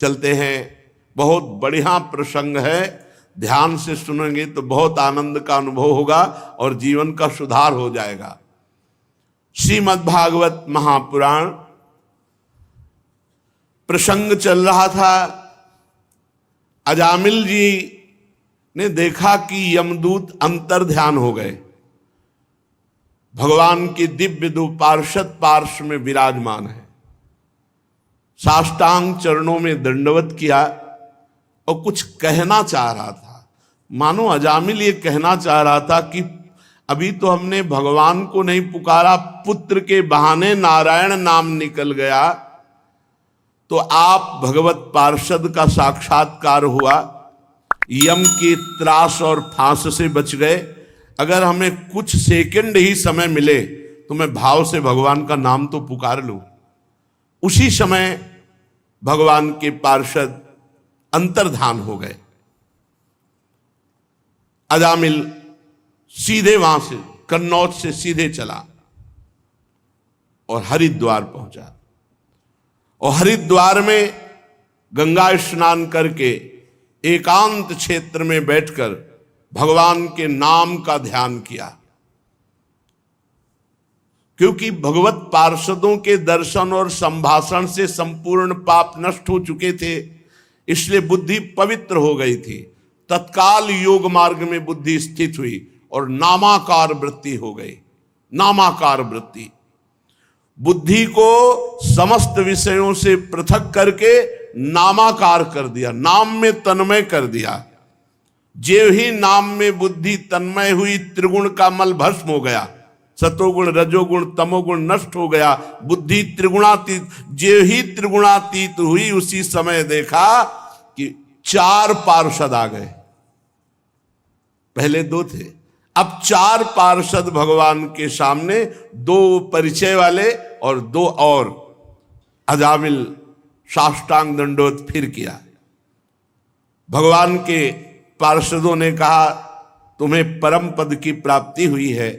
चलते हैं। बहुत बढ़िया प्रसंग है, ध्यान से सुनेंगे तो बहुत आनंद का अनुभव होगा और जीवन का सुधार हो जाएगा। श्रीमद् भागवत महापुराण प्रसंग चल रहा था। अजामिल जी ने देखा कि यमदूत अंतर ध्यान हो गए, भगवान के दिव्य दो पार्षद पार्श्व में विराजमान है। साष्टांग चरणों में दंडवत किया और कुछ कहना चाह रहा था। मानो अजामिल ये कहना चाह रहा था कि अभी तो हमने भगवान को नहीं पुकारा, पुत्र के बहाने नारायण नाम निकल गया, तो आप भगवत पार्षद का साक्षात्कार हुआ, यम के त्रास और फांस से बच गए। अगर हमें कुछ सेकंड ही समय मिले तो मैं भाव से भगवान का नाम तो पुकार लूं। उसी समय भगवान के पार्षद अंतर्धान हो गए। अजामिल सीधे वहां से कन्नौज से सीधे चला और हरिद्वार पहुंचा, और हरिद्वार में गंगा स्नान करके एकांत क्षेत्र में बैठकर भगवान के नाम का ध्यान किया। क्योंकि भगवत पार्षदों के दर्शन और संभाषण से संपूर्ण पाप नष्ट हो चुके थे, इसलिए बुद्धि पवित्र हो गई थी। तत्काल योग मार्ग में बुद्धि स्थित हुई और नामाकार वृत्ति हो गई। नामाकार वृत्ति बुद्धि को समस्त विषयों से पृथक करके नामाकार कर दिया, नाम में तन्मय कर दिया। जे ही नाम में बुद्धि तन्मय हुई, त्रिगुण का मल भस्म हो गया, सतोगुण रजोगुण तमोगुण नष्ट हो गया, बुद्धि त्रिगुणातीत। जे ही त्रिगुणातीत हुई, उसी समय देखा कि 4 पार्षद आ गए। पहले 2 थे, अब 4 पार्षद भगवान के सामने, 2 परिचय वाले और 2 और। अजामिल साष्टांग दंडोत फिर किया। भगवान के पार्षदों ने कहा, तुम्हें परम पद की प्राप्ति हुई है,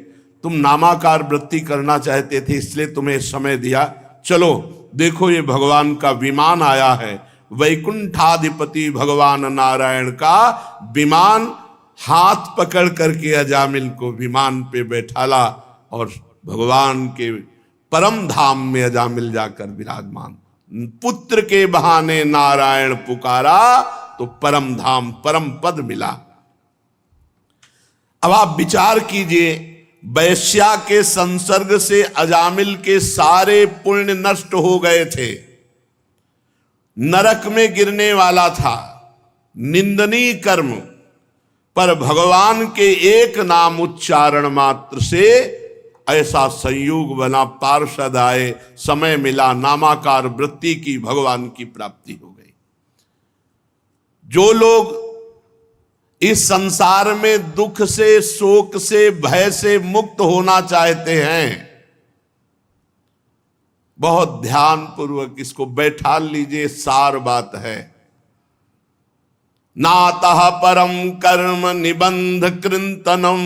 तुम नामाकार वृत्ति करना चाहते थे, इसलिए तुम्हें समय दिया। चलो देखो, ये भगवान का विमान आया है, वैकुंठाधिपति भगवान नारायण का विमान। हाथ पकड़ करके अजामिल को विमान पे बैठाला और भगवान के परम धाम में अजामिल जाकर विराजमान। पुत्र के बहाने नारायण पुकारा तो परम धाम परम पद मिला। अब आप विचार कीजिए, वैश्या के संसर्ग से अजामिल के सारे पुण्य नष्ट हो गए थे, नरक में गिरने वाला था, निंदनीय कर्म, पर भगवान के एक नाम उच्चारण मात्र से ऐसा संयोग बना, पार्षद आए, समय मिला, नामाकार वृत्ति की, भगवान की प्राप्ति हो गई। जो लोग इस संसार में दुख से, शोक से, भय से मुक्त होना चाहते हैं, बहुत ध्यान पूर्वक इसको बैठा लीजिए। सार बात है, नातः परम कर्म निबंध कृंतनम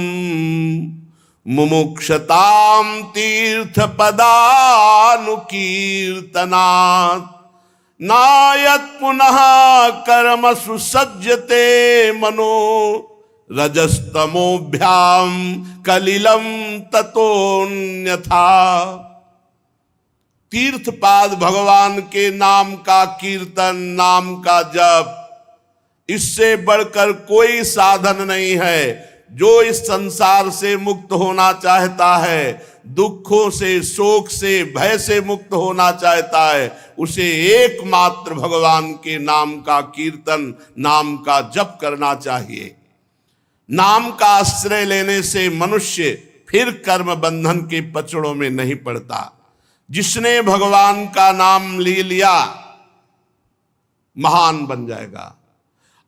मुमुक्षताम तीर्थ पदानुकीर्तनात् नायत पुनः कर्म सुसज्जते मनो रजस्तमोभ्याम कलिलम ततोन्यथा। तीर्थपाद भगवान के नाम का कीर्तन, नाम का जप, इससे बढ़कर कोई साधन नहीं है। जो इस संसार से मुक्त होना चाहता है, दुखों से, शोक से, भय से मुक्त होना चाहता है, उसे एकमात्र भगवान के नाम का कीर्तन, नाम का जप करना चाहिए। नाम का आश्रय लेने से मनुष्य फिर कर्म बंधन के पचड़ों में नहीं पड़ता। जिसने भगवान का नाम ले लिया महान बन जाएगा।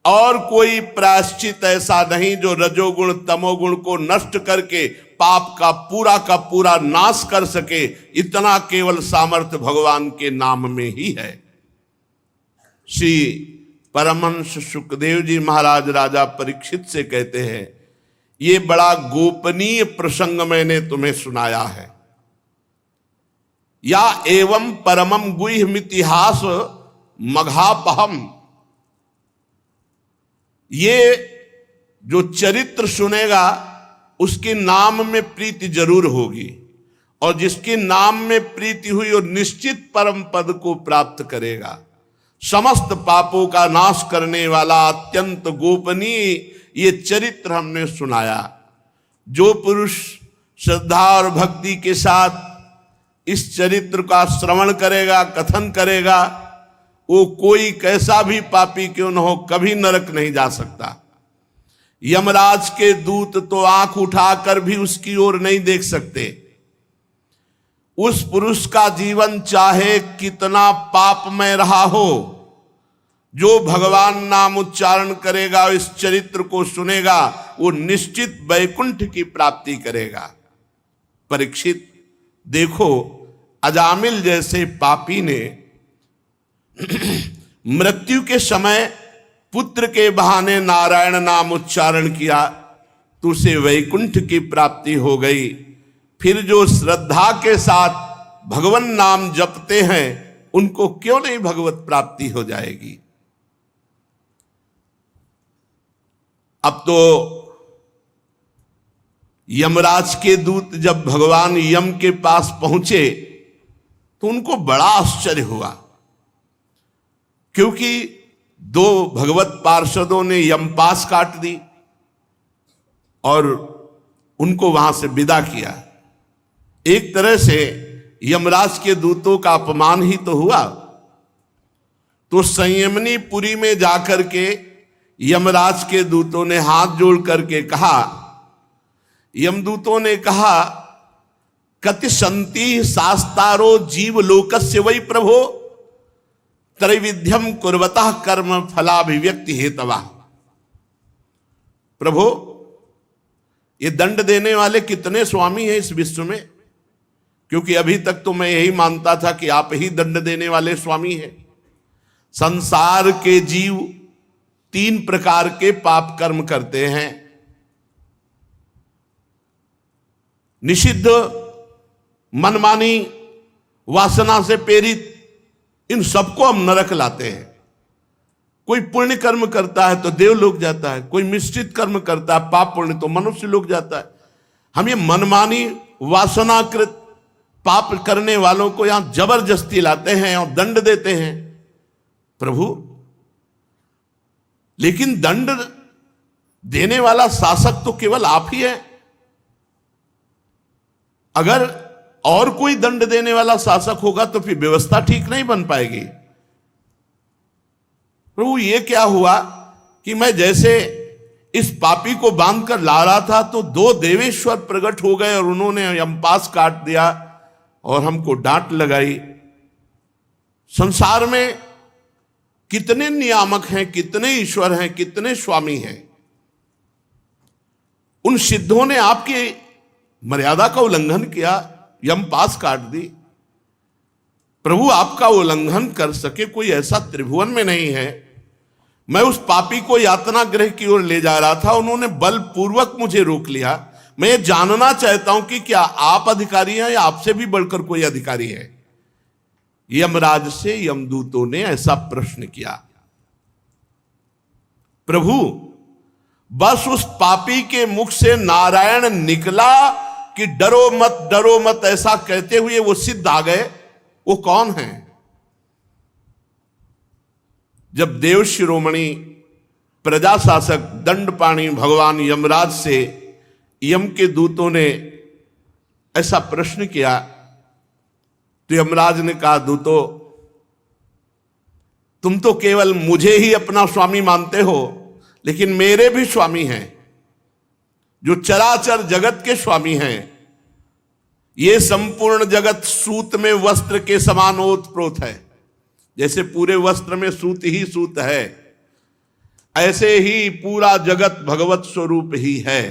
और कोई प्रायश्चित ऐसा नहीं जो रजोगुण तमोगुण को नष्ट करके पाप का पूरा नाश कर सके। इतना केवल सामर्थ्य भगवान के नाम में ही है। श्री परमहंस सुखदेव जी महाराज राजा परीक्षित से कहते हैं, ये बड़ा गोपनीय प्रसंग मैंने तुम्हें सुनाया है। या एवं परमम गुह्यमितिहास मघापहम। ये जो चरित्र सुनेगा उसके नाम में प्रीति जरूर होगी, और जिसके नाम में प्रीति हुई वो निश्चित परम पद को प्राप्त करेगा। समस्त पापों का नाश करने वाला अत्यंत गोपनीय ये चरित्र हमने सुनाया। जो पुरुष श्रद्धा और भक्ति के साथ इस चरित्र का श्रवण करेगा, कथन करेगा, वो कोई कैसा भी पापी क्यों न हो कभी नरक नहीं जा सकता। यमराज के दूत तो आंख उठाकर भी उसकी ओर नहीं देख सकते। उस पुरुष का जीवन चाहे कितना पापमय रहा हो, जो भगवान नाम उच्चारण करेगा, इस चरित्र को सुनेगा, वो निश्चित वैकुंठ की प्राप्ति करेगा। परीक्षित देखो, अजामिल जैसे पापी ने मृत्यु के समय पुत्र के बहाने नारायण नाम उच्चारण किया तो उसे वैकुंठ की प्राप्ति हो गई। फिर जो श्रद्धा के साथ भगवान नाम जपते हैं उनको क्यों नहीं भगवत प्राप्ति हो जाएगी। अब तो यमराज के दूत जब भगवान यम के पास पहुंचे तो उनको बड़ा आश्चर्य हुआ, क्योंकि दो भगवत पार्षदों ने यमपास काट दी और उनको वहां से विदा किया। एक तरह से यमराज के दूतों का अपमान ही तो हुआ। तो संयमनी पुरी में जाकर के यमराज के दूतों ने हाथ जोड़ करके कहा, यमदूतों ने कहा, कति संति शास्तारो जीव लोकस्य वै प्रभो त्रैविध्यम कुर्वतः कर्म फलाभिव्यक्ति हेतवा। प्रभो, ये दंड देने वाले कितने स्वामी हैं इस विश्व में? क्योंकि अभी तक तो मैं यही मानता था कि आप ही दंड देने वाले स्वामी हैं। संसार के जीव 3 प्रकार के पाप कर्म करते हैं। निषिद्ध, मनमानी, वासना से प्रेरित, इन सबको हम नरक लाते हैं। कोई पुण्य कर्म करता है तो देवलोक जाता है, कोई मिश्रित कर्म करता है पाप पुण्य तो मनुष्य लोक जाता है। हम ये मनमानी वासनाकृत पाप करने वालों को यहां जबरदस्ती लाते हैं और दंड देते हैं। प्रभु, लेकिन दंड देने वाला शासक तो केवल आप ही है। अगर और कोई दंड देने वाला शासक होगा तो फिर व्यवस्था ठीक नहीं बन पाएगी। प्रभु, ये क्या हुआ कि मैं जैसे इस पापी को बांध कर ला रहा था तो 2 देवेश्वर प्रकट हो गए और उन्होंने यमपास काट दिया और हमको डांट लगाई। संसार में कितने नियामक हैं, कितने ईश्वर हैं, कितने स्वामी हैं। उन सिद्धों ने आपकी मर्यादा का उल्लंघन किया, यमपास काट दी। प्रभु, आपका उल्लंघन कर सके कोई ऐसा त्रिभुवन में नहीं है। मैं उस पापी को यातना गृह की ओर ले जा रहा था, उन्होंने बलपूर्वक मुझे रोक लिया। मैं ये जानना चाहता हूं कि क्या आप अधिकारी हैं या आपसे भी बढ़कर कोई अधिकारी है? यमराज से यमदूतों ने ऐसा प्रश्न किया। प्रभु, बस उस पापी के मुख से नारायण निकला कि डरो मत ऐसा कहते हुए वो सिद्ध आ गए। वो कौन है? जब देव शिरोमणि प्रजाशासक दंडपाणी भगवान यमराज से यम के दूतों ने ऐसा प्रश्न किया तो यमराज ने कहा, दूतों, तुम तो केवल मुझे ही अपना स्वामी मानते हो, लेकिन मेरे भी स्वामी हैं जो चराचर जगत के स्वामी हैं। ये संपूर्ण जगत सूत में वस्त्र के समान ओतप्रोत है। जैसे पूरे वस्त्र में सूत ही सूत है, ऐसे ही पूरा जगत भगवत स्वरूप ही है।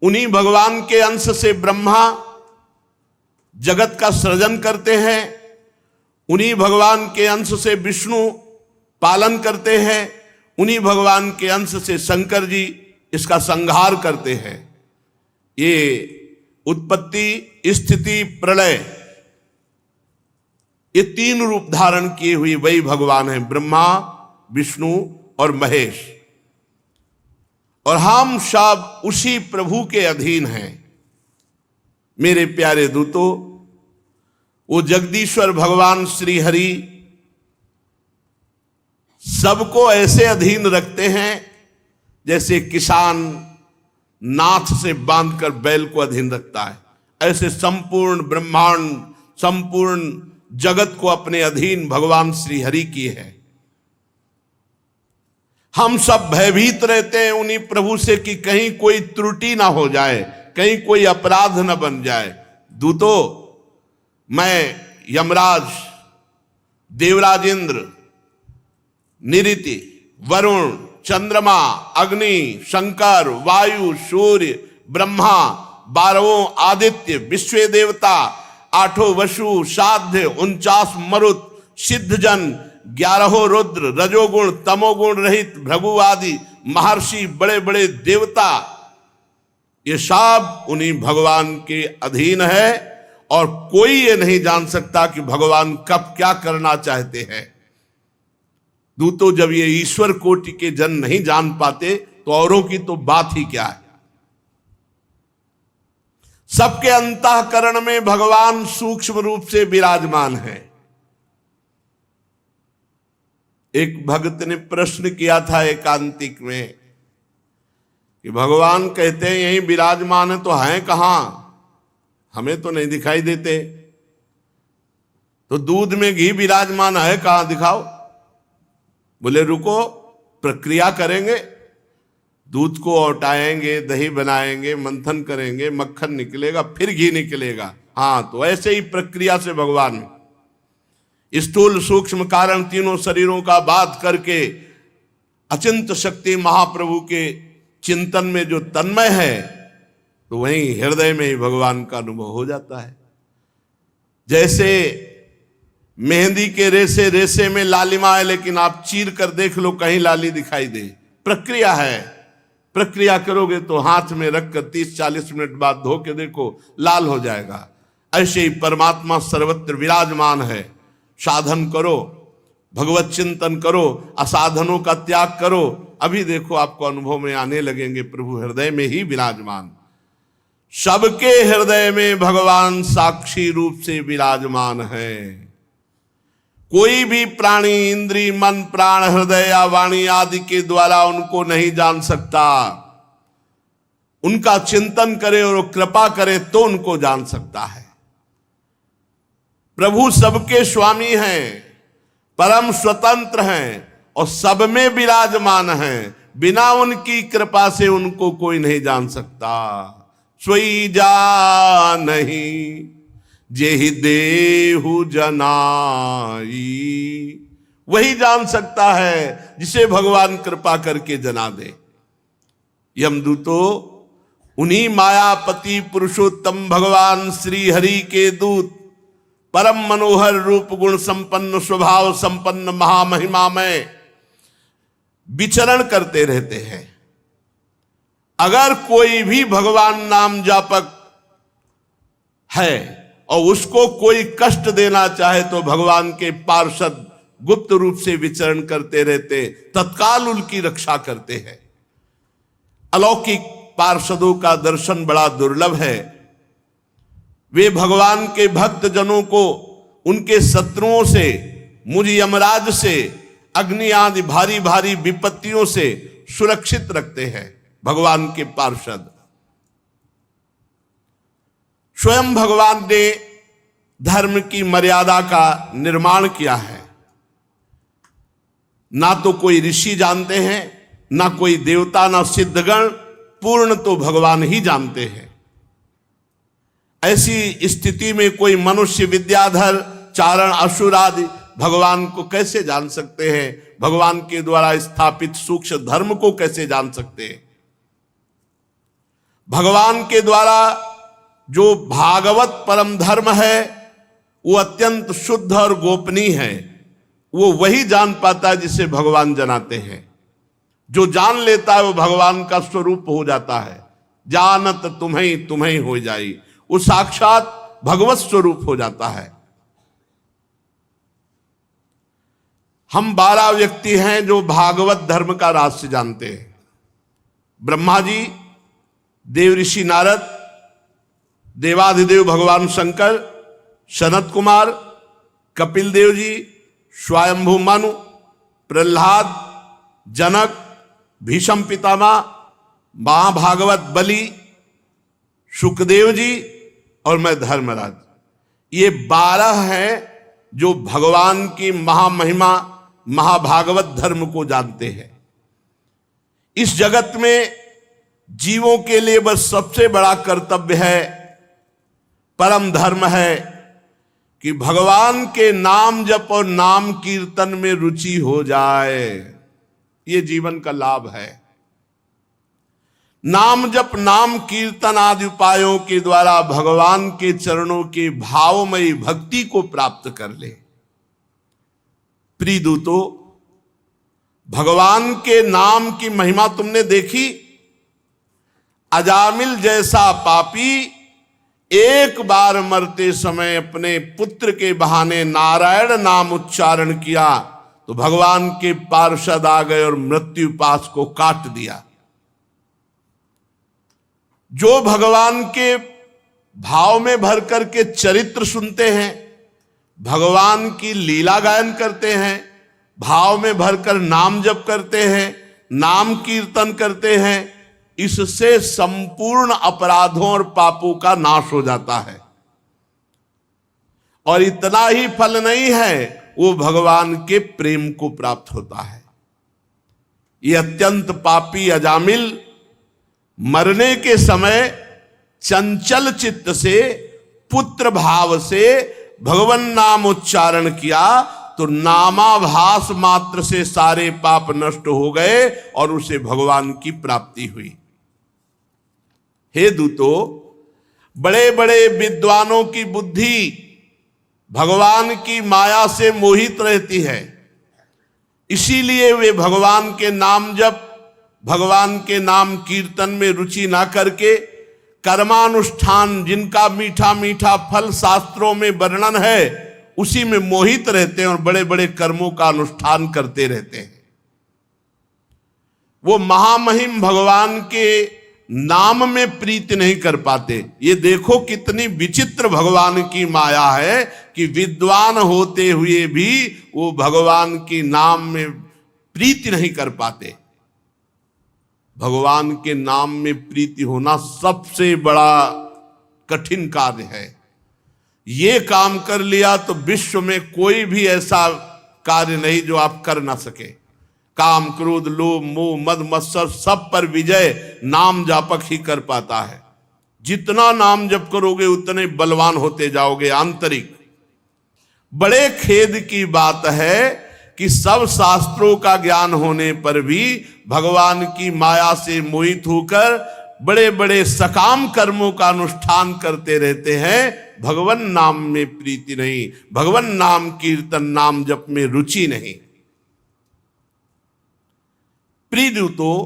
उन्हीं भगवान के अंश से ब्रह्मा जगत का सृजन करते हैं, उन्हीं भगवान के अंश से विष्णु पालन करते हैं, उन्हीं भगवान के अंश से शंकर जी इसका संहार करते हैं। ये उत्पत्ति, स्थिति, प्रलय, ये तीन रूप धारण किए हुए वही भगवान हैं, ब्रह्मा, विष्णु और महेश। और हम सब उसी प्रभु के अधीन हैं। मेरे प्यारे दूतों, वो जगदीश्वर भगवान श्री हरि सबको ऐसे अधीन रखते हैं जैसे किसान नाथ से बांधकर बैल को अधीन रखता है। ऐसे संपूर्ण ब्रह्मांड, संपूर्ण जगत को अपने अधीन भगवान श्री हरि की है। हम सब भयभीत रहते हैं उन्हीं प्रभु से कि कहीं कोई त्रुटि ना हो जाए, कहीं कोई अपराध न बन जाए। दूतों, मैं यमराज, देवराज इंद्र, निरिति, वरुण, चंद्रमा, अग्नि, शंकर, वायु, सूर्य, ब्रह्मा, 12 आदित्य, विश्व देवता, 8 वसु, साध्य, 49 मरुत, सिद्धजन, 11 रुद्र, रजोगुण तमोगुण रहित भृगु आदि महर्षि, बड़े बड़े देवता, ये सब उन्हीं भगवान के अधीन है। और कोई ये नहीं जान सकता कि भगवान कब क्या करना चाहते हैं। दूतों, जब ये ईश्वर कोटि के जन नहीं जान पाते तो औरों की तो बात ही क्या है। सबके अंतःकरण में भगवान सूक्ष्म रूप से विराजमान है। एक भक्त ने प्रश्न किया था एकांतिक में कि भगवान कहते हैं यहीं विराजमान है, तो हैं कहां? हमें तो नहीं दिखाई देते। तो दूध में घी विराजमान है, कहां दिखाओ? बोले रुको, प्रक्रिया करेंगे, दूध को औटाएंगे, दही बनाएंगे, मंथन करेंगे, मक्खन निकलेगा, फिर घी निकलेगा। हाँ, तो ऐसे ही प्रक्रिया से भगवान स्थूल सूक्ष्म कारण तीनों शरीरों का बात करके अचिंत शक्ति महाप्रभु के चिंतन में जो तन्मय है, तो वहीं हृदय में ही भगवान का अनुभव हो जाता है। जैसे मेहंदी के रेसे रेसे में लालिमा है, लेकिन आप चीर कर देख लो कहीं लाली दिखाई दे। प्रक्रिया है, प्रक्रिया करोगे तो हाथ में रखकर 30-40 मिनट बाद धो के देखो, लाल हो जाएगा। ऐसे ही परमात्मा सर्वत्र विराजमान है। साधन करो, भगवत चिंतन करो, असाधनों का त्याग करो, अभी देखो आपको अनुभव में आने लगेंगे प्रभु हृदय में ही विराजमान। सबके हृदय में भगवान साक्षी रूप से विराजमान है। कोई भी प्राणी इंद्री, मन, प्राण, हृदय या वाणी आदि के द्वारा उनको नहीं जान सकता। उनका चिंतन करे और कृपा करे तो उनको जान सकता है। प्रभु सबके स्वामी हैं, परम स्वतंत्र हैं और सब में विराजमान हैं। बिना उनकी कृपा से उनको कोई नहीं जान सकता। सोई जा नहीं जेहि देहु जनाई, वही जान सकता है जिसे भगवान कृपा करके जना दे। यमदूतो, उन्हीं मायापति पुरुषोत्तम भगवान श्री हरि के दूत परम मनोहर रूप गुण संपन्न स्वभाव संपन्न महामहिमा में विचरण करते रहते हैं। अगर कोई भी भगवान नाम जापक है और उसको कोई कष्ट देना चाहे तो भगवान के पार्षद गुप्त रूप से विचरण करते रहते, तत्काल उनकी रक्षा करते हैं। अलौकिक पार्षदों का दर्शन बड़ा दुर्लभ है। वे भगवान के भक्त जनों को उनके शत्रुओं से, मुझ यमराज से, अग्नि आदि भारी भारी विपत्तियों से सुरक्षित रखते हैं। भगवान के पार्षद स्वयं भगवान ने धर्म की मर्यादा का निर्माण किया है। ना तो कोई ऋषि जानते हैं, ना कोई देवता, ना सिद्धगण, पूर्ण तो भगवान ही जानते हैं। ऐसी स्थिति में कोई मनुष्य, विद्याधर, चारण, असुर आदि भगवान को कैसे जान सकते हैं? भगवान के द्वारा स्थापित सूक्ष्म धर्म को कैसे जान सकते हैं? भगवान के द्वारा जो भागवत परम धर्म है वो अत्यंत शुद्ध और गोपनीय है। वो वही जान पाता है जिसे भगवान जनाते हैं। जो जान लेता है वो भगवान का स्वरूप हो जाता है। जानत तुम्हें तुम्हें हो जाई, वो साक्षात भगवत स्वरूप हो जाता है। हम 12 व्यक्ति हैं जो भागवत धर्म का रहस्य जानते हैं। ब्रह्मा जी, देव ऋषि नारद, देवाधिदेव भगवान शंकर, सनत कुमार, कपिल देव जी, स्वयंभू मनु, प्रहलाद, जनक, भीष्म पितामह, महाभागवत बलि, सुखदेव जी और मैं धर्मराज। ये 12 हैं जो भगवान की महामहिमा महाभागवत धर्म को जानते हैं। इस जगत में जीवों के लिए बस सबसे बड़ा कर्तव्य है, परम धर्म है कि भगवान के नाम जप और नाम कीर्तन में रुचि हो जाए। ये जीवन का लाभ है। नाम जप नाम कीर्तन आदि उपायों के द्वारा भगवान के चरणों की भावमयी भक्ति को प्राप्त कर ले। प्रिय दूतों, भगवान के नाम की महिमा तुमने देखी। अजामिल जैसा पापी एक बार मरते समय अपने पुत्र के बहाने नारायण नाम उच्चारण किया तो भगवान के पार्षद आ गए और मृत्यु पाश को काट दिया। जो भगवान के भाव में भर करके चरित्र सुनते हैं, भगवान की लीला गायन करते हैं, भाव में भरकर नाम जप करते हैं, नाम कीर्तन करते हैं, इससे संपूर्ण अपराधों और पापों का नाश हो जाता है। और इतना ही फल नहीं है, वो भगवान के प्रेम को प्राप्त होता है। ये अत्यंत पापी अजामिल मरने के समय चंचल चित्त से पुत्र भाव से भगवान नाम उच्चारण किया तो नामाभास मात्र से सारे पाप नष्ट हो गए और उसे भगवान की प्राप्ति हुई। हे दूतों, बड़े बड़े विद्वानों की बुद्धि भगवान की माया से मोहित रहती है, इसीलिए वे भगवान के नाम जप भगवान के नाम कीर्तन में रुचि ना करके कर्मानुष्ठान, जिनका मीठा मीठा फल शास्त्रों में वर्णन है, उसी में मोहित रहते हैं और बड़े बड़े कर्मों का अनुष्ठान करते रहते हैं। वो महामहिम भगवान के नाम में प्रीति नहीं कर पाते। ये देखो कितनी विचित्र भगवान की माया है कि विद्वान होते हुए भी वो भगवान के नाम में प्रीति नहीं कर पाते। भगवान के नाम में प्रीति होना सबसे बड़ा कठिन कार्य है। ये काम कर लिया तो विश्व में कोई भी ऐसा कार्य नहीं जो आप कर ना सके। काम, क्रोध, लोभ, मोह, मद, मत्सर सब पर विजय नाम जापक ही कर पाता है। जितना नाम जप करोगे उतने बलवान होते जाओगे आंतरिक। बड़े खेद की बात है कि सब शास्त्रों का ज्ञान होने पर भी भगवान की माया से मोहित होकर बड़े बड़े सकाम कर्मों का अनुष्ठान करते रहते हैं, भगवान नाम में प्रीति नहीं, भगवान नाम कीर्तन नाम जप में रुचि नहीं। प्रिय दूतों,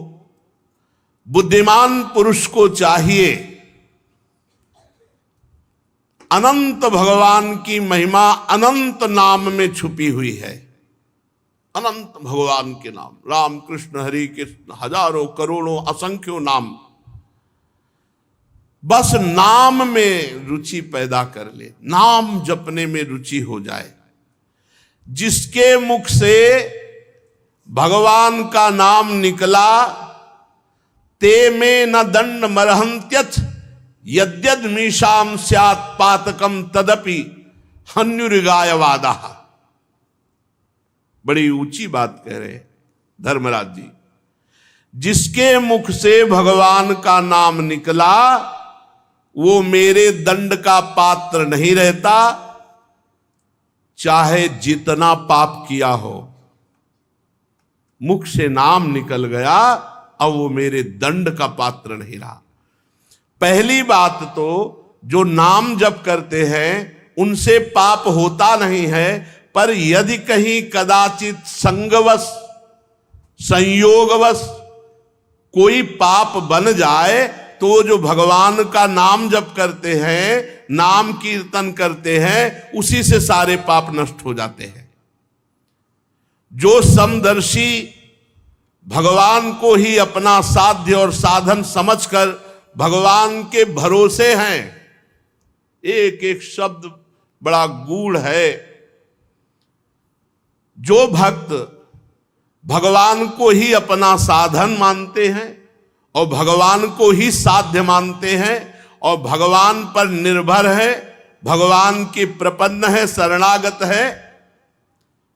बुद्धिमान पुरुष को चाहिए अनंत भगवान की महिमा अनंत नाम में छुपी हुई है। अनंत भगवान के नाम, राम कृष्ण हरि कृष्ण, हजारों करोड़ों असंख्यों नाम, बस नाम में रुचि पैदा कर ले, नाम जपने में रुचि हो जाए। जिसके मुख से भगवान का नाम निकला ते में न दंड मरहंत्यथ यद्यद मीशाम स्यात् पातकम तदपि हन्युरिगायवादा। बड़ी ऊंची बात कह रहे धर्मराज जी। जिसके मुख से भगवान का नाम निकला वो मेरे दंड का पात्र नहीं रहता, चाहे जितना पाप किया हो। मुख से नाम निकल गया, अब वो मेरे दंड का पात्र नहीं रहा। पहली बात तो जो नाम जप करते हैं उनसे पाप होता नहीं है, पर यदि कहीं कदाचित संगवश संयोगवश कोई पाप बन जाए तो जो भगवान का नाम जप करते हैं, नाम कीर्तन करते हैं, उसी से सारे पाप नष्ट हो जाते हैं। जो समदर्शी भगवान को ही अपना साध्य और साधन समझकर भगवान के भरोसे हैं, एक एक शब्द बड़ा गूढ़ है। जो भक्त भगवान को ही अपना साधन मानते हैं और भगवान को ही साध्य मानते हैं और भगवान पर निर्भर है, भगवान के प्रपन्न है, शरणागत है,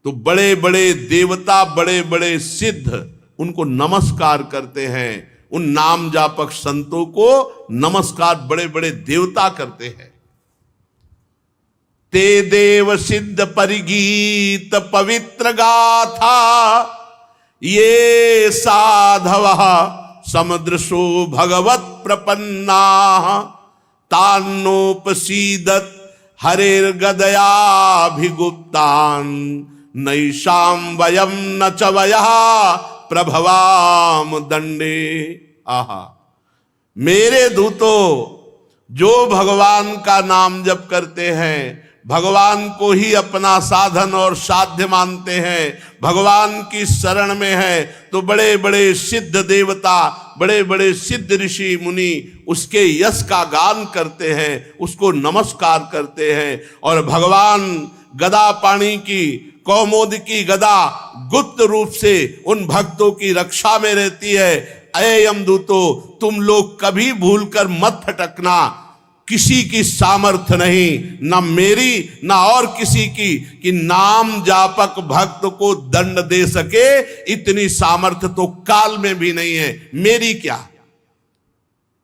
तो बड़े बड़े देवता, बड़े बड़े सिद्ध उनको नमस्कार करते हैं। उन नाम जापक संतों को नमस्कार बड़े बड़े देवता करते हैं। ते देव सिद्ध परिगीत पवित्र गाथा, ये साधव समदृशो भगवत प्रपन्ना, तान्नोपसीदत हरेर्गदयाभिगुप्तान्, नैषां वयं न च वयः प्रभवाम दंडे। आहा, मेरे दूतों, जो भगवान का नाम जप करते हैं, भगवान को ही अपना साधन और साध्य मानते हैं, भगवान की शरण में है, तो बड़े बड़े सिद्ध देवता, बड़े बड़े सिद्ध ऋषि मुनि उसके यश का गान करते हैं, उसको नमस्कार करते हैं। और भगवान गदा पाणी की, कौमोद की गदा गुप्त रूप से उन भक्तों की रक्षा में रहती है। अये यमदूतो, तुम लोग कभी भूलकर मत फटकना, किसी की सामर्थ्य नहीं, ना मेरी ना और किसी की, कि नाम जापक भक्त को दंड दे सके, इतनी सामर्थ्य तो काल में भी नहीं है। मेरी क्या,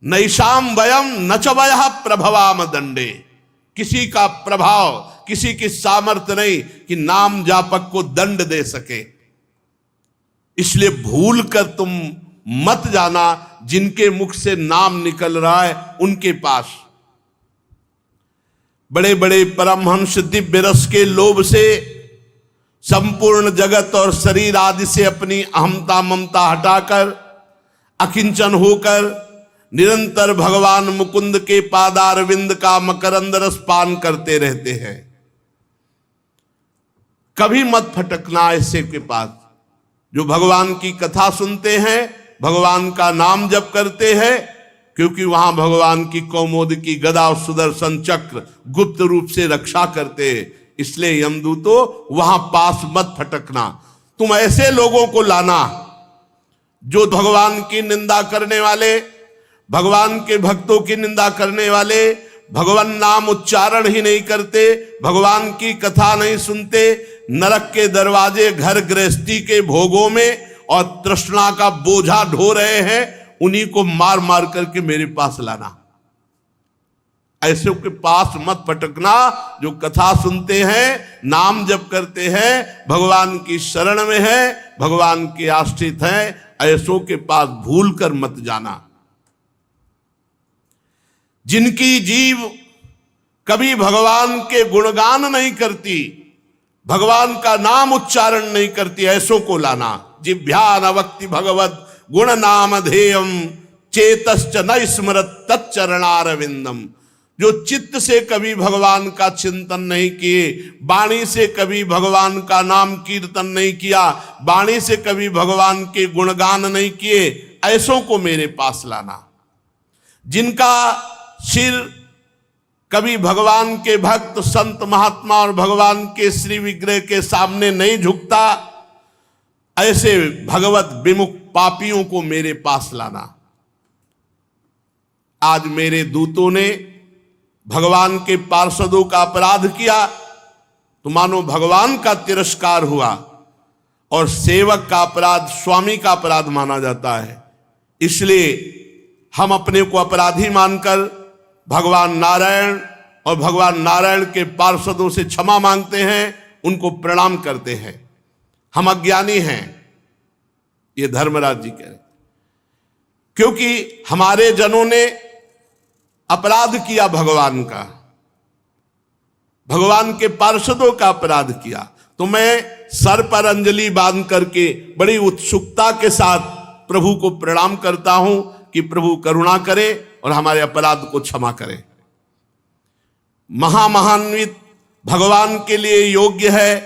नैषाम वयम न च वयः प्रभवाम दंडे, किसी का प्रभाव, किसी की सामर्थ्य नहीं कि नाम जापक को दंड दे सके। इसलिए भूल कर तुम मत जाना, जिनके मुख से नाम निकल रहा है उनके पास। बड़े बड़े परमहंस दिव्य रस के लोभ से संपूर्ण जगत और शरीर आदि से अपनी अहमता ममता हटाकर अकिंचन होकर निरंतर भगवान मुकुंद के पादारविंद का मकरंद रस पान करते रहते हैं। कभी मत फटकना ऐसे के पास, जो भगवान की कथा सुनते हैं, भगवान का नाम जप करते हैं, क्योंकि वहां भगवान की कौमोद की गदा और सुदर्शन चक्र गुप्त रूप से रक्षा करते हैं। इसलिए यमदूतो वहां पास मत फटकना। तुम ऐसे लोगों को लाना जो भगवान की निंदा करने वाले, भगवान के भक्तों की निंदा करने वाले, भगवान नाम उच्चारण ही नहीं करते, भगवान की कथा नहीं सुनते, नरक के दरवाजे घर गृहस्थी के भोगों में और तृष्णा का बोझा ढो रहे हैं, उन्हीं को मार मार करके मेरे पास लाना। ऐसे के पास मत फटकना जो कथा सुनते हैं, नाम जप करते हैं, भगवान की शरण में है, भगवान के आश्रित हैं, ऐसों के पास भूल कर मत जाना। जिनकी जीव कभी भगवान के गुणगान नहीं करती, भगवान का नाम उच्चारण नहीं करती, ऐसों को लाना। जिभ्यान वक्ति भगवत गुण नाम ध्येयम चेतश्च न स्मरत तच्चरणारविंदम। जो चित्त से कभी भगवान का चिंतन नहीं किए, वाणी से कभी भगवान का नाम कीर्तन नहीं किया, वाणी से कभी भगवान के गुणगान नहीं किए, ऐसों को मेरे पास लाना। जिनका सिर कभी भगवान के भक्त संत महात्मा और भगवान के श्री विग्रह के सामने नहीं झुकता, ऐसे भगवत विमुख पापियों को मेरे पास लाना। आज मेरे दूतों ने भगवान के पार्षदों का अपराध किया तो मानो भगवान का तिरस्कार हुआ, और सेवक का अपराध स्वामी का अपराध माना जाता है। इसलिए हम अपने को अपराधी मानकर भगवान नारायण और भगवान नारायण के पार्षदों से क्षमा मांगते हैं, उनको प्रणाम करते हैं। हम अज्ञानी हैं, ये धर्मराज जी कह रहे, क्योंकि हमारे जनों ने अपराध किया भगवान का, भगवान के पार्षदों का अपराध किया। तो मैं सर पर अंजलि बांध करके बड़ी उत्सुकता के साथ प्रभु को प्रणाम करता हूं कि प्रभु करुणा करे और हमारे अपराध को क्षमा करे। महामहान्वित भगवान के लिए योग्य है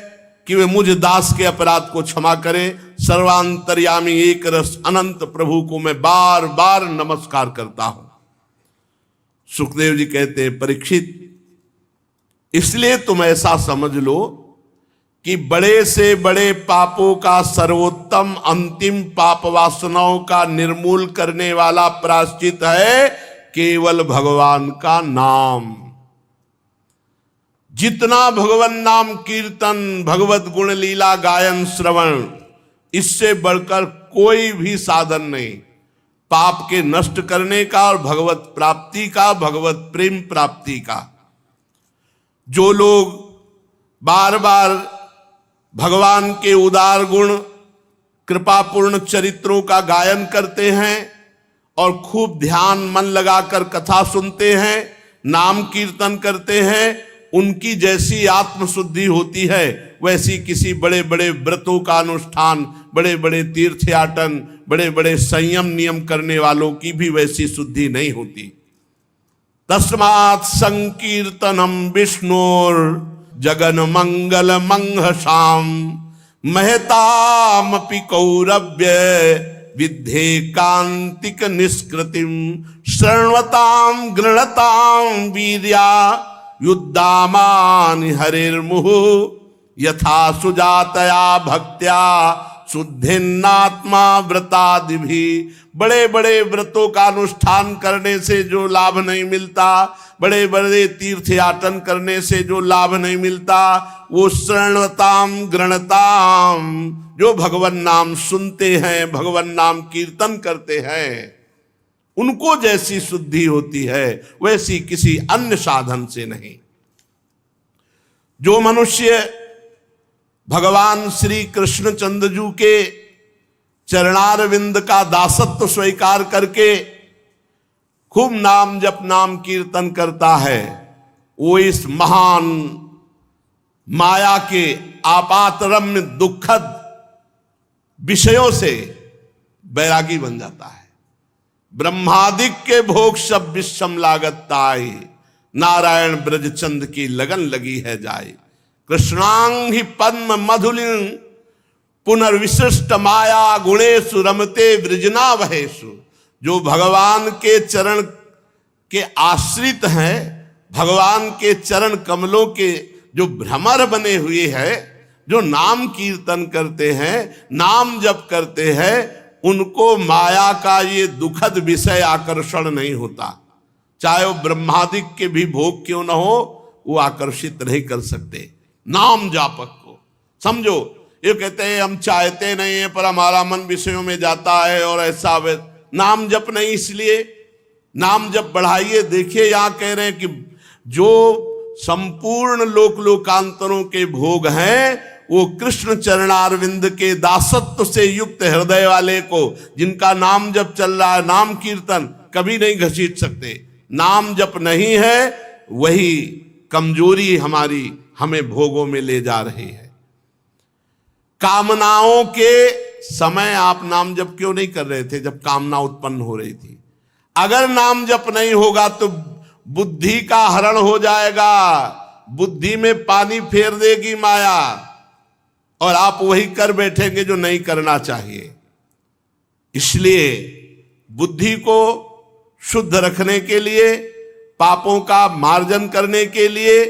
कि वे मुझ दास के अपराध को क्षमा करें। सर्वांतर्यामी एक रस अनंत प्रभु को मैं बार बार नमस्कार करता हूं। सुखदेव जी कहते हैं, परीक्षित, इसलिए तुम ऐसा समझ लो कि बड़े से बड़े पापों का सर्वोत्तम अंतिम पाप वासनाओं का निर्मूल करने वाला प्रायश्चित है केवल भगवान का नाम। जितना भगवान नाम कीर्तन, भगवत गुण लीला गायन श्रवण, इससे बढ़कर कोई भी साधन नहीं पाप के नष्ट करने का और भगवत प्राप्ति का, भगवत प्रेम प्राप्ति का। जो लोग बार बार भगवान के उदार गुण, कृपापूर्ण चरित्रों का गायन करते हैं और खूब ध्यान मन लगाकर कथा सुनते हैं, नाम कीर्तन करते हैं, उनकी जैसी आत्मशुद्धि होती है वैसी किसी बड़े बड़े व्रतों का अनुष्ठान, बड़े बड़े तीर्थयाटन, बड़े बड़े संयम नियम करने वालों की भी वैसी शुद्धि नहीं होती। तस्मात् संकीर्तनम विष्णुर जगन मंगल मंहसाम महतामपि कौरव्य विद्धे कांतिक निष्कृतिम शृण्वताम गृणताम वीर्या युद्धामानि हरिर्मुहु यथा सुजातया भक्त्या शुद्धिन्नात्मा व्रतादिभि। बड़े बड़े व्रतों का अनुष्ठान करने से जो लाभ नहीं मिलता, बड़े बड़े तीर्थयाटन करने से जो लाभ नहीं मिलता, वो शृण्वताम गृणताम, जो भगवान नाम सुनते हैं, भगवान नाम कीर्तन करते हैं, उनको जैसी शुद्धि होती है वैसी किसी अन्य साधन से नहीं। जो मनुष्य भगवान श्री कृष्णचंद्र जी के चरणारविंद का दासत्व स्वीकार करके खूब नाम जप नाम कीर्तन करता है, वो इस महान माया के आपातरम्य दुखद विषयों से बैरागी बन जाता है। ब्रह्मादिक के भोग सब विषम लागत ताई, नारायण ब्रजचंद की लगन लगी है जाए। कृष्णांग पद्म मधुलिन पुनर्विशिष्ट माया गुणेशु रमते वृजना वहेशु। जो भगवान के चरण के आश्रित हैं, भगवान के चरण कमलों के जो भ्रमर बने हुए हैं, जो नाम कीर्तन करते हैं, नाम जप करते हैं, उनको माया का ये दुखद विषय आकर्षण नहीं होता। चाहे वो ब्रह्मादिक के भी भोग क्यों न हो, वो आकर्षित नहीं कर सकते नाम जापक को। समझो, ये कहते हैं हम चाहते नहीं है पर हमारा मन विषयों में जाता है और ऐसा नाम जप नहीं, इसलिए नाम जप बढ़ाइए। देखिए यहां कह रहे हैं कि जो संपूर्ण लोक लोकांतरों के भोग हैं वो कृष्ण चरणारविंद के दासत्व से युक्त हृदय वाले को, जिनका नाम जप चल रहा है, नाम कीर्तन, कभी नहीं घसीट सकते। नाम जप नहीं है, वही कमजोरी हमारी हमें भोगों में ले जा रही है। कामनाओं के समय आप नाम जप क्यों नहीं कर रहे थे जब कामना उत्पन्न हो रही थी? अगर नाम जप नहीं होगा तो बुद्धि का हरण हो जाएगा, बुद्धि में पानी फेर देगी माया और आप वही कर बैठेंगे जो नहीं करना चाहिए। इसलिए बुद्धि को शुद्ध रखने के लिए, पापों का मार्जन करने के लिए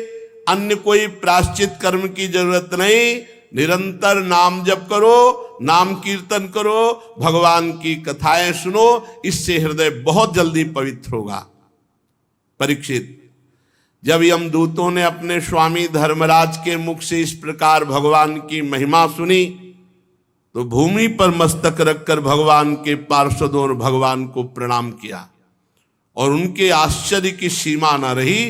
अन्य कोई प्रायश्चित कर्म की जरूरत नहीं। निरंतर नाम जप करो, नाम कीर्तन करो, भगवान की कथाएं सुनो, इससे हृदय बहुत जल्दी पवित्र होगा। परीक्षित, जब यमदूतों ने अपने स्वामी धर्मराज के मुख से इस प्रकार भगवान की महिमा सुनी तो भूमि पर मस्तक रखकर भगवान के पार्षदों और भगवान को प्रणाम किया और उनके आश्चर्य की सीमा न रही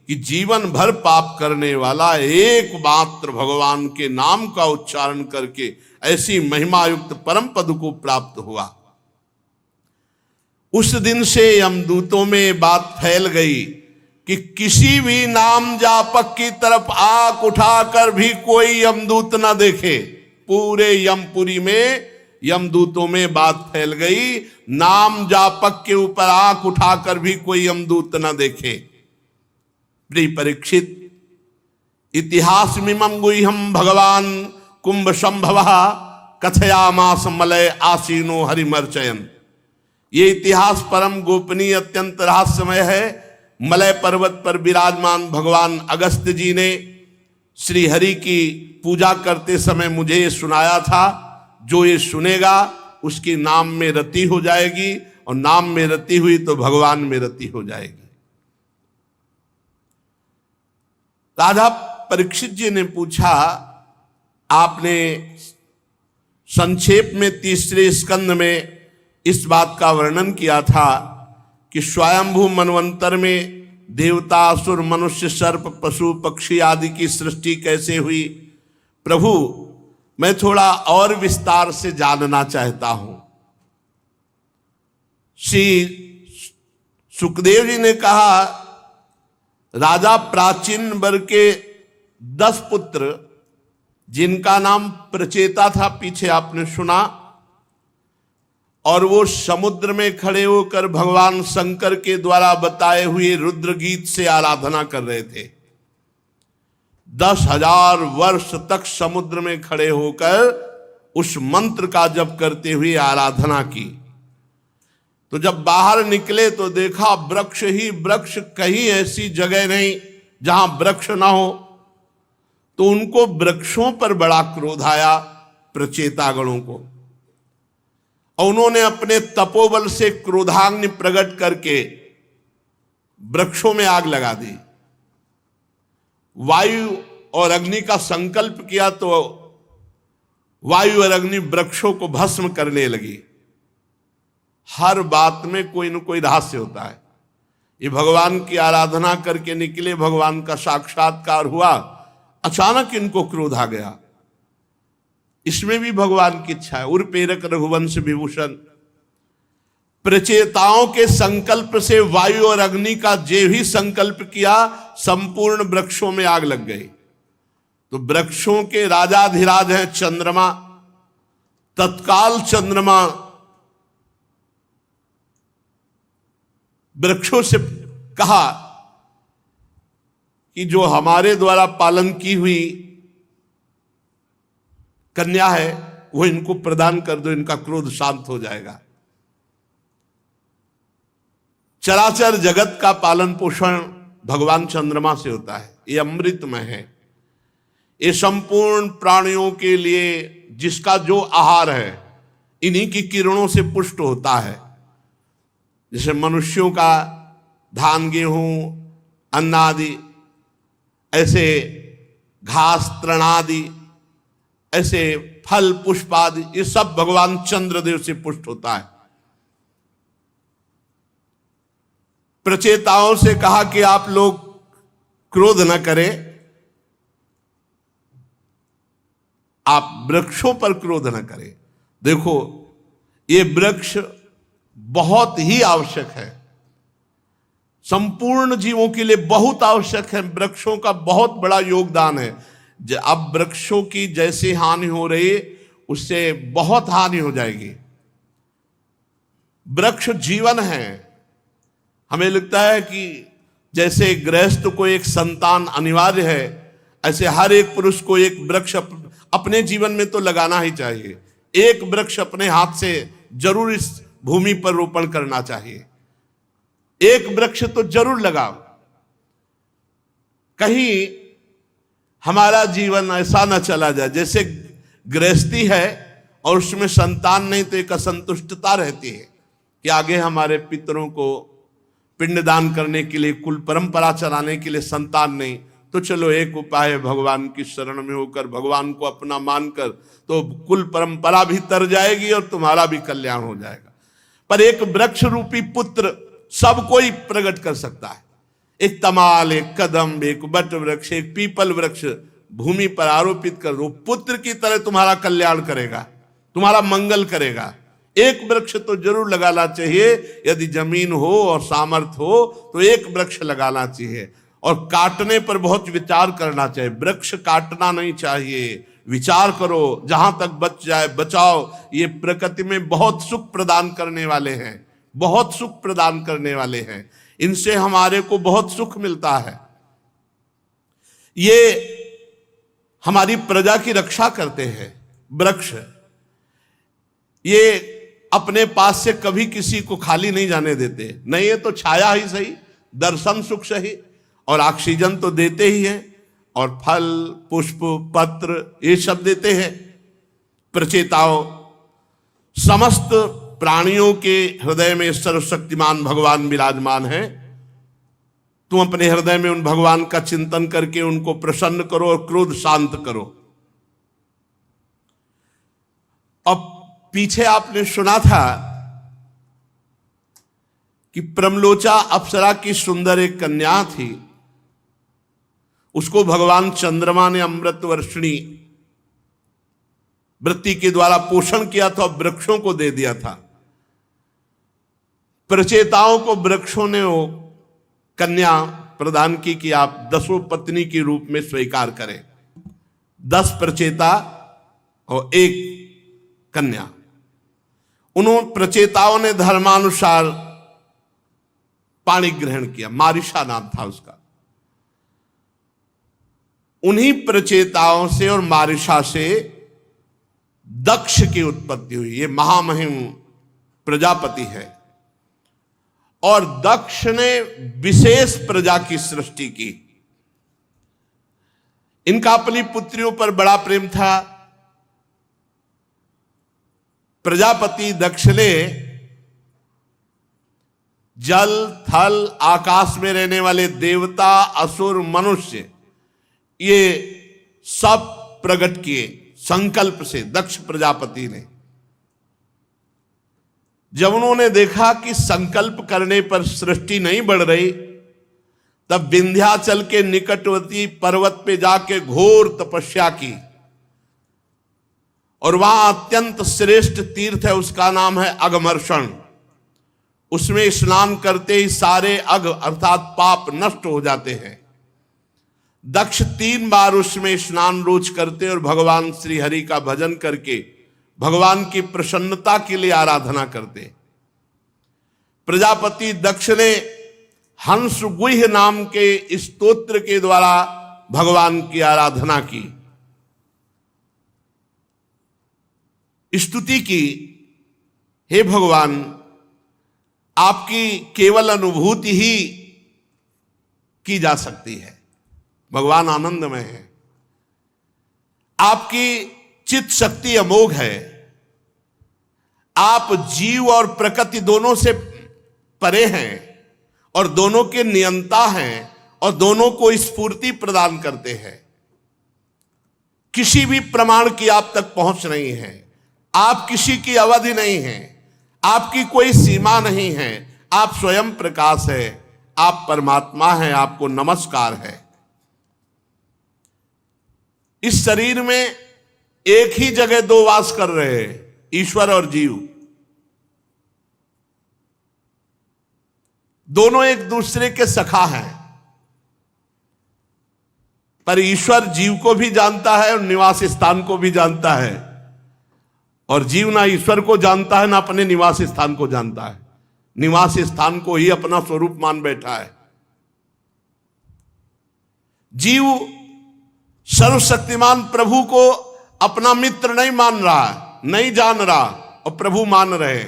कि जीवन भर पाप करने वाला एकमात्र भगवान के नाम का उच्चारण करके ऐसी महिमा युक्त परम पद को प्राप्त हुआ। उस दिन से यमदूतों में बात फैल गई कि किसी भी नाम जापक की तरफ आंख उठाकर भी कोई यमदूत न देखे। पूरे यमपुरी में यमदूतों में बात फैल गई, नाम जापक के ऊपर आंख उठाकर भी कोई यमदूत न देखे। प्रिय परीक्षित, इतिहास मिमं गुह्यम भगवान कुंभ संभव कथयामास मलय आसीनो हरिमर्चयन। ये इतिहास परम गोपनीय अत्यंत रहस्यमय है। मलय पर्वत पर विराजमान भगवान अगस्त्य जी ने श्री हरि की पूजा करते समय मुझे ये सुनाया था। जो ये सुनेगा उसकी नाम में रति हो जाएगी, और नाम में रति हुई तो भगवान में रति हो जाएगी। राजा परीक्षित जी ने पूछा, आपने संक्षेप में तीसरे स्कंद में इस बात का वर्णन किया था कि स्वयंभू मनवंतर में देवता असुर मनुष्य सर्प पशु पक्षी आदि की सृष्टि कैसे हुई। प्रभु, मैं थोड़ा और विस्तार से जानना चाहता हूं। श्री सुखदेव जी ने कहा, राजा प्राचीन वर्ग के 10 पुत्र, जिनका नाम प्रचेता था, पीछे आपने सुना, और वो समुद्र में खड़े होकर भगवान शंकर के द्वारा बताए हुए रुद्र गीत से आराधना कर रहे थे। 10,000 वर्ष तक समुद्र में खड़े होकर उस मंत्र का जप करते हुए आराधना की। तो जब बाहर निकले तो देखा वृक्ष ही वृक्ष, कहीं ऐसी जगह नहीं जहां वृक्ष ना हो। तो उनको वृक्षों पर बड़ा क्रोध आया, प्रचेतागणों को, और उन्होंने अपने तपोबल से क्रोधाग्नि प्रकट करके वृक्षों में आग लगा दी। वायु और अग्नि का संकल्प किया तो वायु और अग्नि वृक्षों को भस्म करने लगी। हर बात में कोई न कोई रहस्य होता है। ये भगवान की आराधना करके निकले, भगवान का साक्षात्कार हुआ, अचानक इनको क्रोध आ गया। इसमें भी भगवान की इच्छा है। उर्पेरक रघुवंश विभूषण, प्रचेताओं के संकल्प से वायु और अग्नि का जे भी संकल्प किया, संपूर्ण वृक्षों में आग लग गई। तो वृक्षों के राजाधिराज हैं चंद्रमा। तत्काल चंद्रमा वृक्षों से कहा कि जो हमारे द्वारा पालन की हुई कन्या है वो इनको प्रदान कर दो, इनका क्रोध शांत हो जाएगा। चराचर जगत का पालन पोषण भगवान चंद्रमा से होता है। ये अमृतमय है। ये संपूर्ण प्राणियों के लिए जिसका जो आहार है इन्हीं की किरणों से पुष्ट होता है। जैसे मनुष्यों का धान गेहूं अन्न आदि, ऐसे घास तृणादि, ऐसे फल पुष्प आदि, ये सब भगवान चंद्रदेव से पुष्ट होता है। प्रचेताओं से कहा कि आप लोग क्रोध न करें, आप वृक्षों पर क्रोध न करें। देखो, ये वृक्ष बहुत ही आवश्यक है, संपूर्ण जीवों के लिए बहुत आवश्यक है। वृक्षों का बहुत बड़ा योगदान है। अब वृक्षों की जैसे हानि हो रही है उससे बहुत हानि हो जाएगी। वृक्ष जीवन है। हमें लगता है कि जैसे गृहस्थ को एक संतान अनिवार्य है, ऐसे हर एक पुरुष को एक वृक्ष अपने जीवन में तो लगाना ही चाहिए। एक वृक्ष अपने हाथ से जरूर इस भूमि पर रोपण करना चाहिए। एक वृक्ष तो जरूर लगाओ। कहीं हमारा जीवन ऐसा न चला जाए जैसे गृहस्थी है और उसमें संतान नहीं तो एक असंतुष्टता रहती है कि आगे हमारे पितरों को पिंडदान करने के लिए, कुल परंपरा चलाने के लिए संतान नहीं। तो चलो एक उपाय है, भगवान की शरण में होकर भगवान को अपना मानकर तो कुल परंपरा भी तर जाएगी और तुम्हारा भी कल्याण हो जाएगा। पर एक वृक्ष रूपी पुत्र सब कोई प्रकट कर सकता है। एक तमाल, एक कदम, एक बट वृक्ष, एक पीपल वृक्ष भूमि पर आरोपित कर दो, पुत्र की तरह तुम्हारा कल्याण करेगा, तुम्हारा मंगल करेगा। एक वृक्ष तो जरूर लगाना चाहिए। यदि जमीन हो और सामर्थ्य हो तो एक वृक्ष लगाना चाहिए। और काटने पर बहुत विचार करना चाहिए। वृक्ष काटना नहीं चाहिए, विचार करो, जहां तक बच जाए बचाओ। ये प्रकृति में बहुत सुख प्रदान करने वाले हैं, बहुत सुख प्रदान करने वाले हैं। इनसे हमारे को बहुत सुख मिलता है। ये हमारी प्रजा की रक्षा करते हैं। वृक्ष ये अपने पास से कभी किसी को खाली नहीं जाने देते। नहीं है तो छाया ही सही, दर्शन सुख सही, और ऑक्सीजन तो देते ही हैं, और फल पुष्प पत्र ये सब देते हैं। प्रचेताओं, समस्त प्राणियों के हृदय में सर्वशक्तिमान भगवान विराजमान है। तुम अपने हृदय में उन भगवान का चिंतन करके उनको प्रसन्न करो और क्रोध शांत करो। अब पीछे आपने सुना था कि प्रमलोचा अप्सरा की सुंदर एक कन्या थी, उसको भगवान चंद्रमा ने अमृत वर्षिणी वृत्ति के द्वारा पोषण किया था और वृक्षों को दे दिया था। प्रचेताओं को वृक्षों ने वो कन्या प्रदान की कि आप 10 पत्नी के रूप में स्वीकार करें। 10 प्रचेता और 1 कन्या। उन्होंने प्रचेताओं ने धर्मानुसार पाणी ग्रहण किया। मारिशा नाम था उसका। उन्हीं प्रचेताओं से और मारिशा से दक्ष की उत्पत्ति हुई। ये महामहिम प्रजापति है, और दक्ष ने विशेष प्रजा की सृष्टि की। इनका अपनी पुत्रियों पर बड़ा प्रेम था। प्रजापति दक्ष ने जल थल आकाश में रहने वाले देवता असुर मनुष्य ये सब प्रकट किए संकल्प से। दक्ष प्रजापति ने जब उन्होंने देखा कि संकल्प करने पर सृष्टि नहीं बढ़ रही, तब विंध्याचल के निकटवर्ती पर्वत पे जाके घोर तपस्या की, और वहां अत्यंत श्रेष्ठ तीर्थ है, उसका नाम है अघमर्षण। उसमें स्नान करते ही सारे अघ अर्थात पाप नष्ट हो जाते हैं। दक्ष 3 बार उसमें स्नान रोज करते और भगवान श्री हरि का भजन करके भगवान की प्रसन्नता के लिए आराधना करते। प्रजापति दक्ष ने हंस गुह्य नाम के स्तोत्र के द्वारा भगवान की आराधना की, स्तुति की। हे भगवान, आपकी केवल अनुभूति ही की जा सकती है। भगवान आनंदमय है, आपकी चित्त शक्ति अमोघ है, आप जीव और प्रकृति दोनों से परे हैं और दोनों के नियंता हैं और दोनों को स्फूर्ति प्रदान करते हैं। किसी भी प्रमाण की आप तक पहुंच नहीं है, आप किसी की अवधि नहीं है, आपकी कोई सीमा नहीं है, आप स्वयं प्रकाश है, आप परमात्मा हैं, आपको नमस्कार है। इस शरीर में एक ही जगह 2 वास कर रहे हैं, ईश्वर और जीव। दोनों एक दूसरे के सखा हैं, पर ईश्वर जीव को भी जानता है और निवास स्थान को भी जानता है, और जीव ना ईश्वर को जानता है ना अपने निवास स्थान को जानता है। निवास स्थान को ही अपना स्वरूप मान बैठा है। जीव सर्वशक्तिमान प्रभु को अपना मित्र नहीं मान रहा, नहीं जान रहा, और प्रभु मान रहे।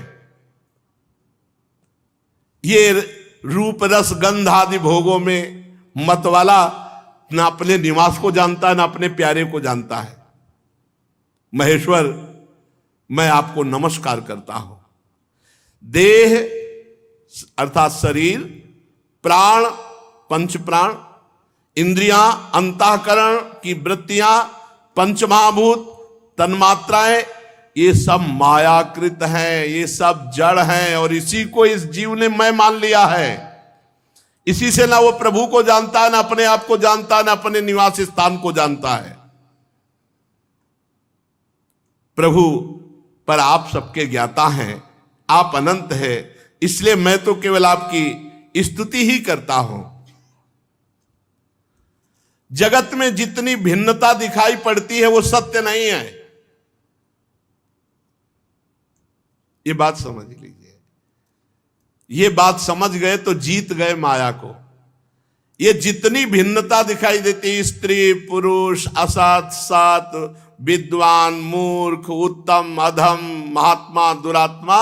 ये रूप रस गंध आदि भोगों में मत वाला ना अपने निवास को जानता है ना अपने प्यारे को जानता है। महेश्वर, मैं आपको नमस्कार करता हूं। देह अर्थात शरीर, प्राण, पंच प्राण, इंद्रियां, अंतःकरण की वृत्तियां, पंचमहाभूत, तन्मात्राएं, ये सब मायाकृत हैं, ये सब जड़ हैं, और इसी को इस जीव ने मैं मान लिया है। इसी से ना वो प्रभु को जानता है, ना अपने आप को जानता है, ना अपने निवास स्थान को जानता है। प्रभु पर आप सबके ज्ञाता हैं, आप अनंत है, इसलिए मैं तो केवल आपकी स्तुति ही करता हूं। जगत में जितनी भिन्नता दिखाई पड़ती है वो सत्य नहीं है, ये बात समझ लीजिए। ये बात समझ गए तो जीत गए माया को। ये जितनी भिन्नता दिखाई देती, स्त्री पुरुष, असत सत, विद्वान मूर्ख, उत्तम अधम, महात्मा दुरात्मा,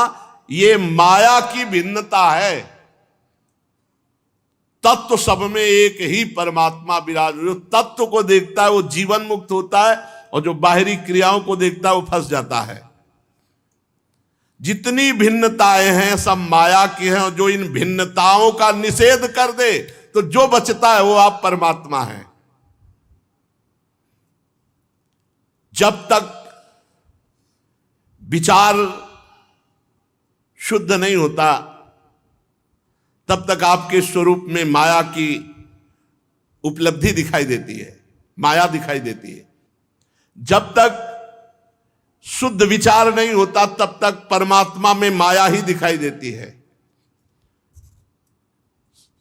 ये माया की भिन्नता है। तत्व सब में एक ही परमात्मा विराज। जो तत्व को देखता है वो जीवन मुक्त होता है, और जो बाहरी क्रियाओं को देखता है वो फंस जाता है। जितनी भिन्नताएं हैं सब माया की हैं, और जो इन भिन्नताओं का निषेध कर दे तो जो बचता है वो आप परमात्मा हैं। जब तक विचार शुद्ध नहीं होता तब तक आपके स्वरूप में माया की उपलब्धि दिखाई देती है, माया दिखाई देती है। जब तक शुद्ध विचार नहीं होता तब तक परमात्मा में माया ही दिखाई देती है।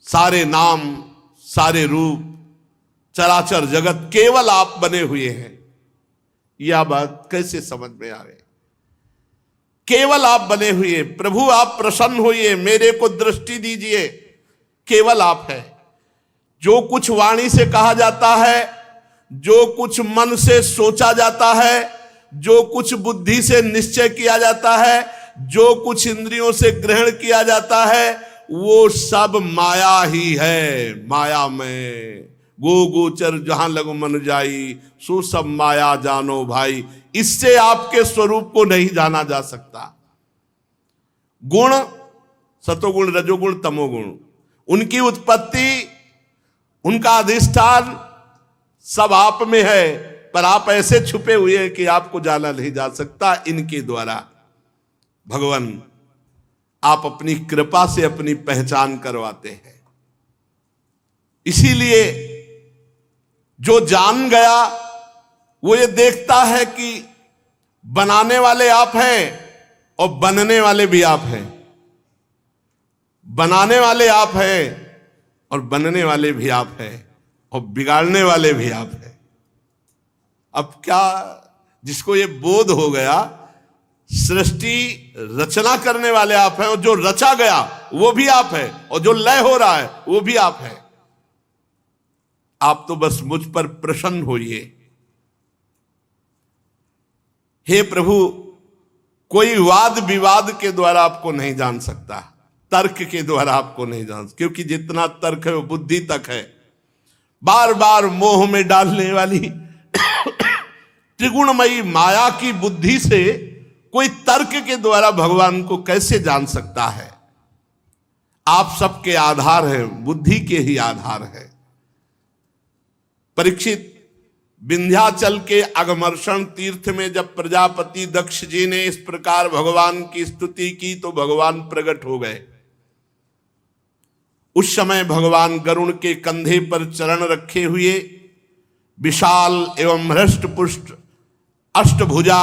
सारे नाम, सारे रूप, चराचर जगत केवल आप बने हुए हैं। यह बात कैसे समझ में आ रही? केवल आप बने हुए। प्रभु आप प्रसन्न होइए, मेरे को दृष्टि दीजिए, केवल आप है। जो कुछ वाणी से कहा जाता है, जो कुछ मन से सोचा जाता है, जो कुछ बुद्धि से निश्चय किया जाता है, जो कुछ इंद्रियों से ग्रहण किया जाता है, वो सब माया ही है। माया में गो गोचर जहां लगो मन जाई, सो सब माया जानो भाई। इससे आपके स्वरूप को नहीं जाना जा सकता। गुण, सतोगुण, रजोगुण, तमोगुण, उनकी उत्पत्ति, उनका अधिष्ठान सब आप में है, पर आप ऐसे छुपे हुए हैं कि आपको जाना नहीं जा सकता। इनके द्वारा भगवान आप अपनी कृपा से अपनी पहचान करवाते हैं। इसीलिए जो जान गया वो ये देखता है कि बनाने वाले आप हैं और बनने वाले भी आप हैं। बनाने वाले आप हैं और बनने वाले भी आप हैं, और बिगाड़ने वाले भी आप हैं। अब क्या, जिसको ये बोध हो गया सृष्टि रचना करने वाले आप हैं, और जो रचा गया वो भी आप है, और जो लय हो रहा है वो भी आप है। आप तो बस मुझ पर प्रसन्न होइए। हे प्रभु, कोई वाद विवाद के द्वारा आपको नहीं जान सकता, तर्क के द्वारा आपको नहीं जान सकता, क्योंकि जितना तर्क है वो बुद्धि तक है। बार बार मोह में डालने वाली त्रिगुणमयी माया की बुद्धि से कोई तर्क के द्वारा भगवान को कैसे जान सकता है? आप सबके आधार हैं, बुद्धि के ही आधार है। परीक्षित, विंध्याचल के अगमर्षण तीर्थ में जब प्रजापति दक्ष जी ने इस प्रकार भगवान की स्तुति की तो भगवान प्रकट हो गए। उस समय भगवान गरुड़ के कंधे पर चरण रखे हुए, विशाल एवं हृष्ट पुष्ट अष्टभुजा,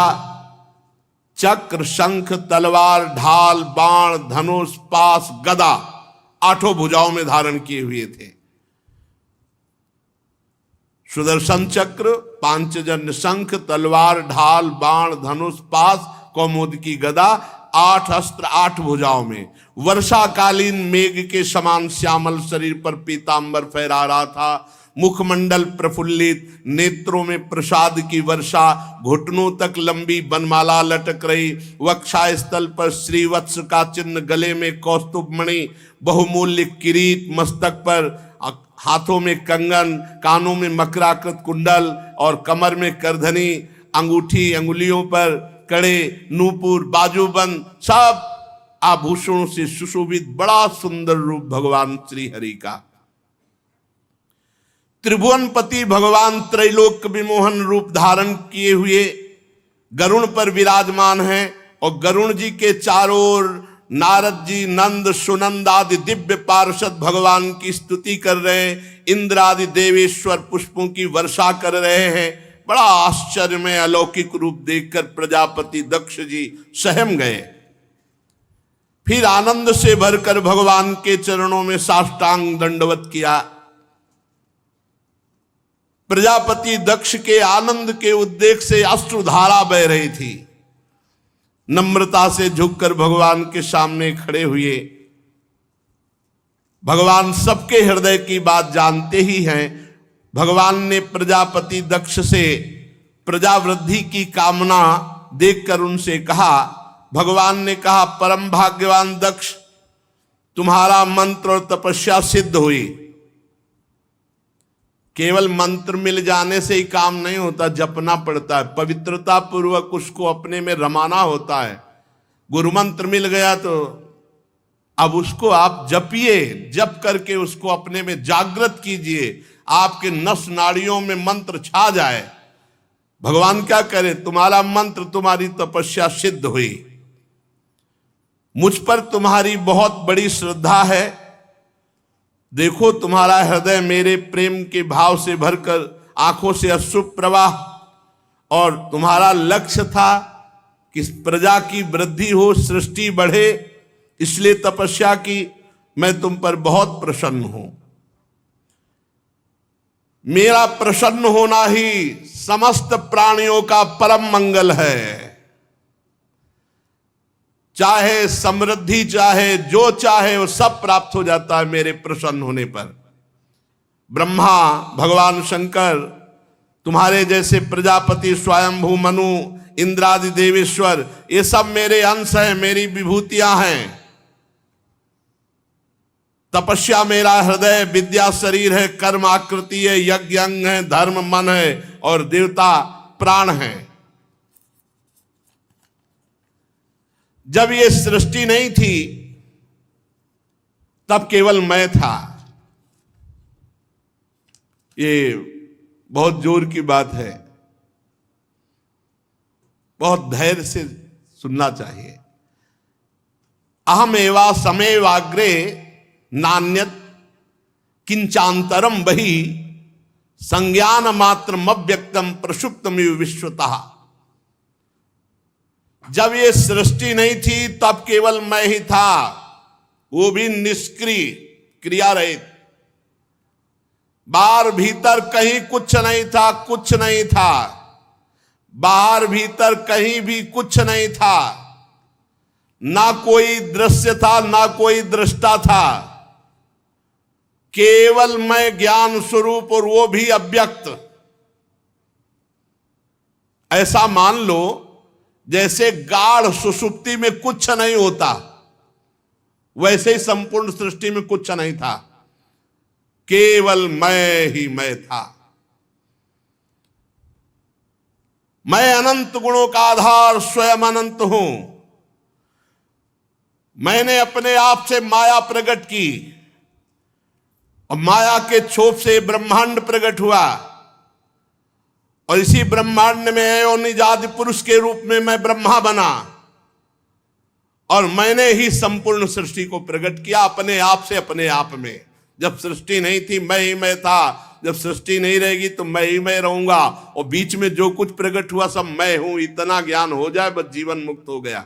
चक्र, शंख, तलवार, ढाल, बाण, धनुष, पास, गदा, आठों भुजाओं में धारण किए हुए थे। सुदर्शन चक्र, पांचजन्य शंख, तलवार, ढाल, बाण, धनुष, पास, कौमुद की गदा, 8 अस्त्र 8 भुजाओं में। वर्षाकालीन मेघ के समान श्यामल शरीर पर पीतांबर फहरा रहा था। मुखमंडल प्रफुल्लित, नेत्रों में प्रसाद की वर्षा, घुटनों तक लंबी बनमाला लटक रही, वक्षा स्थल पर श्रीवत्स का चिन्ह, गले में कौस्तुभ मणि, बहुमूल्य किरीट, मस्तक पर, हाथों में कंगन, कानों में मकराकृत कुंडल और कमर में करधनी, अंगूठी, अंगुलियों पर कड़े, नूपुर, बाजूबंद, सब आभूषणों से सुशोभित बड़ा सुंदर रूप भगवान श्री हरि का। त्रिभुवनपति भगवान त्रैलोक विमोहन रूप धारण किए हुए गरुड़ पर विराजमान हैं, और गरुड़ जी के चारों ओर नारद जी, नंद, सुनंद आदि दिव्य पार्षद भगवान की स्तुति कर रहे हैं। इंद्र आदि देवेश्वर पुष्पों की वर्षा कर रहे हैं। बड़ा आश्चर्य में अलौकिक रूप देखकर प्रजापति दक्ष जी सहम गए। फिर आनंद से भरकर भगवान के चरणों में साष्टांग दंडवत किया। प्रजापति दक्ष के आनंद के उद्रेक से अश्रुधारा बह रही थी। नम्रता से झुककर भगवान के सामने खड़े हुए। भगवान सबके हृदय की बात जानते ही हैं। भगवान ने प्रजापति दक्ष से प्रजावृद्धि की कामना देखकर उनसे कहा, भगवान ने कहा, परम भाग्यवान दक्ष, तुम्हारा मंत्र और तपस्या सिद्ध हुई। केवल मंत्र मिल जाने से ही काम नहीं होता, जपना पड़ता है, पवित्रता पूर्वक उसको अपने में रमाना होता है। गुरु मंत्र मिल गया तो अब उसको आप जपिए, जप करके उसको अपने में जागृत कीजिए, आपके नस नाड़ियों में मंत्र छा जाए। भगवान क्या करे, तुम्हारा मंत्र, तुम्हारी तपस्या सिद्ध हुई। मुझ पर तुम्हारी बहुत बड़ी श्रद्धा है। देखो तुम्हारा हृदय मेरे प्रेम के भाव से भरकर आंखों से अश्रु प्रवाह, और तुम्हारा लक्ष्य था कि प्रजा की वृद्धि हो, सृष्टि बढ़े, इसलिए तपस्या की। मैं तुम पर बहुत प्रसन्न हूं। मेरा प्रसन्न होना ही समस्त प्राणियों का परम मंगल है। चाहे समृद्धि, चाहे जो चाहे वो सब प्राप्त हो जाता है मेरे प्रसन्न होने पर। ब्रह्मा, भगवान शंकर, तुम्हारे जैसे प्रजापति, स्वयंभू मनु, इंद्रादि देवेश्वर, ये सब मेरे अंश हैं, मेरी विभूतियां हैं। तपस्या मेरा हृदय, विद्या शरीर है, कर्म आकृति है, यज्ञ अंग है, धर्म मन है, और देवता प्राण है। जब ये सृष्टि नहीं थी तब केवल मैं था। ये बहुत जोर की बात है, बहुत धैर्य से सुनना चाहिए। अहम एवा समेवाग्रे नान्यत किंचांतरम बहि संज्ञान मात्रम अव्यक्तम प्रसुप्तमिव विश्वतः। जब ये सृष्टि नहीं थी तब केवल मैं ही था, वो भी निष्क्रिय, क्रिया रहित। बाहर भीतर कहीं कुछ नहीं था, कुछ नहीं था। बाहर भीतर कहीं भी कुछ नहीं था, ना कोई दृश्य था, ना कोई दृष्टा था। केवल मैं ज्ञान स्वरूप, और वो भी अव्यक्त। ऐसा मान लो जैसे गाढ़ सुषुप्ति में कुछ नहीं होता, वैसे ही संपूर्ण सृष्टि में कुछ नहीं था, केवल मैं ही मैं था। मैं अनंत गुणों का आधार स्वयं अनंत हूं। मैंने अपने आप से माया प्रकट की, और माया के क्षोभ से ब्रह्मांड प्रकट हुआ, और इसी ब्रह्मांड में योनिजादि पुरुष के रूप में मैं ब्रह्मा बना, और मैंने ही संपूर्ण सृष्टि को प्रकट किया अपने आप से, अपने आप में। जब सृष्टि नहीं थी मैं ही मैं था, जब सृष्टि नहीं रहेगी तो मैं ही मैं रहूंगा, और बीच में जो कुछ प्रकट हुआ सब मैं हूं। इतना ज्ञान हो जाए बस जीवन मुक्त हो गया।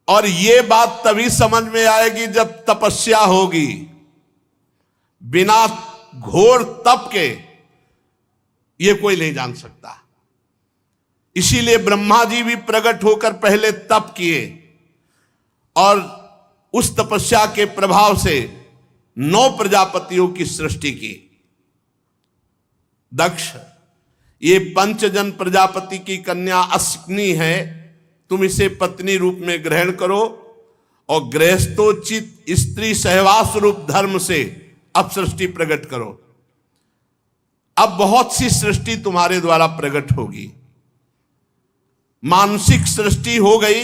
और ये बात तभी समझ में आएगी जब तपस्या होगी। बिना घोर तप के ये कोई नहीं जान सकता। इसीलिए ब्रह्मा जी भी प्रकट होकर पहले तप किए, और उस तपस्या के प्रभाव से 9 प्रजापतियों की सृष्टि की। दक्ष, ये पंचजन प्रजापति की कन्या अश्विनी है, तुम इसे पत्नी रूप में ग्रहण करो, और गृहस्थोचित स्त्री सहवास रूप धर्म से अब सृष्टि प्रकट करो। अब बहुत सी सृष्टि तुम्हारे द्वारा प्रकट होगी। मानसिक सृष्टि हो गई,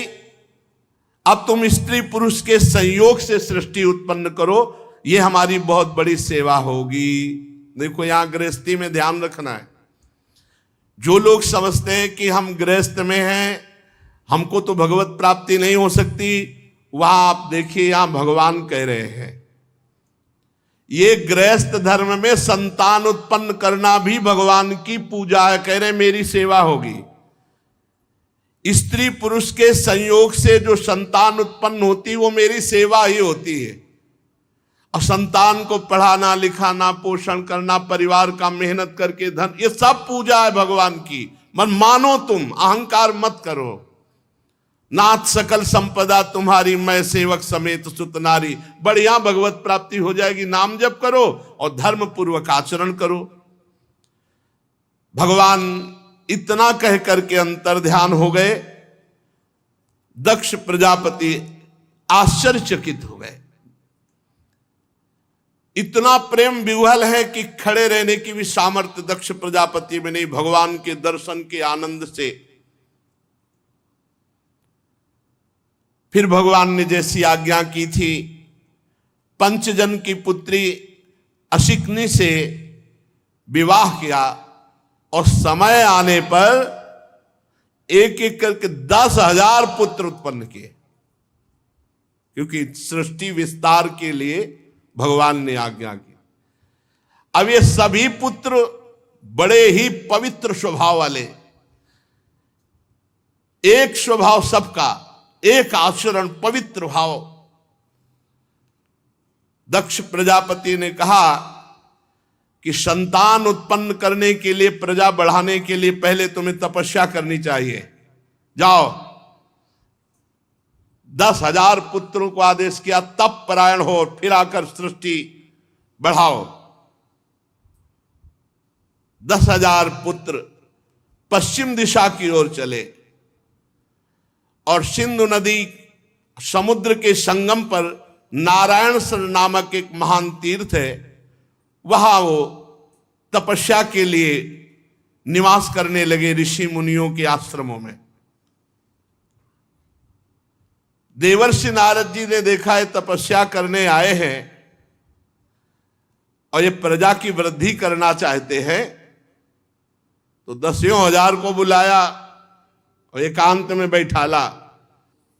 अब तुम स्त्री पुरुष के संयोग से सृष्टि उत्पन्न करो। यह हमारी बहुत बड़ी सेवा होगी। देखो यहां गृहस्थी में ध्यान रखना है। जो लोग समझते हैं कि हम गृहस्थ में हैं, हमको तो भगवत प्राप्ति नहीं हो सकती, वहां आप देखिए यहां भगवान कह रहे हैं ये गृहस्थ धर्म में संतान उत्पन्न करना भी भगवान की पूजा है। कह रहे मेरी सेवा होगी। स्त्री पुरुष के संयोग से जो संतान उत्पन्न होती वो मेरी सेवा ही होती है। और संतान को पढ़ाना लिखाना पोषण करना, परिवार का मेहनत करके धन, ये सब पूजा है भगवान की। मन मानो, तुम अहंकार मत करो। नाथ सकल संपदा तुम्हारी, मैं सेवक समेत सुत नारी। बढ़िया भगवत प्राप्ति हो जाएगी। नाम जप करो और धर्म पूर्वक आचरण करो। भगवान इतना कह करके अंतर ध्यान हो गए। दक्ष प्रजापति आश्चर्यचकित हो गए। इतना प्रेम विह्वल है कि खड़े रहने की भी सामर्थ्य दक्ष प्रजापति में नहीं, भगवान के दर्शन के आनंद से। फिर भगवान ने जैसी आज्ञा की थी, पंचजन की पुत्री अशिकनी से विवाह किया और समय आने पर एक एक करके 10,000 पुत्र उत्पन्न किए, क्योंकि सृष्टि विस्तार के लिए भगवान ने आज्ञा की। अब ये सभी पुत्र बड़े ही पवित्र स्वभाव वाले, एक स्वभाव सबका, एक आचरण, पवित्र भाव। दक्ष प्रजापति ने कहा कि संतान उत्पन्न करने के लिए, प्रजा बढ़ाने के लिए पहले तुम्हें तपस्या करनी चाहिए। जाओ, 10,000 पुत्रों को आदेश किया, तप परायण हो, फिर आकर सृष्टि बढ़ाओ। 10,000 पुत्र पश्चिम दिशा की ओर चले और सिंधु नदी समुद्र के संगम पर नारायणसर नामक एक महान तीर्थ है, वहां वो तपस्या के लिए निवास करने लगे ऋषि मुनियों के आश्रमों में। देवर्षि नारद जी ने देखा है तपस्या करने आए हैं और ये प्रजा की वृद्धि करना चाहते हैं, तो 10,000 को बुलाया और एकांत में बैठाला।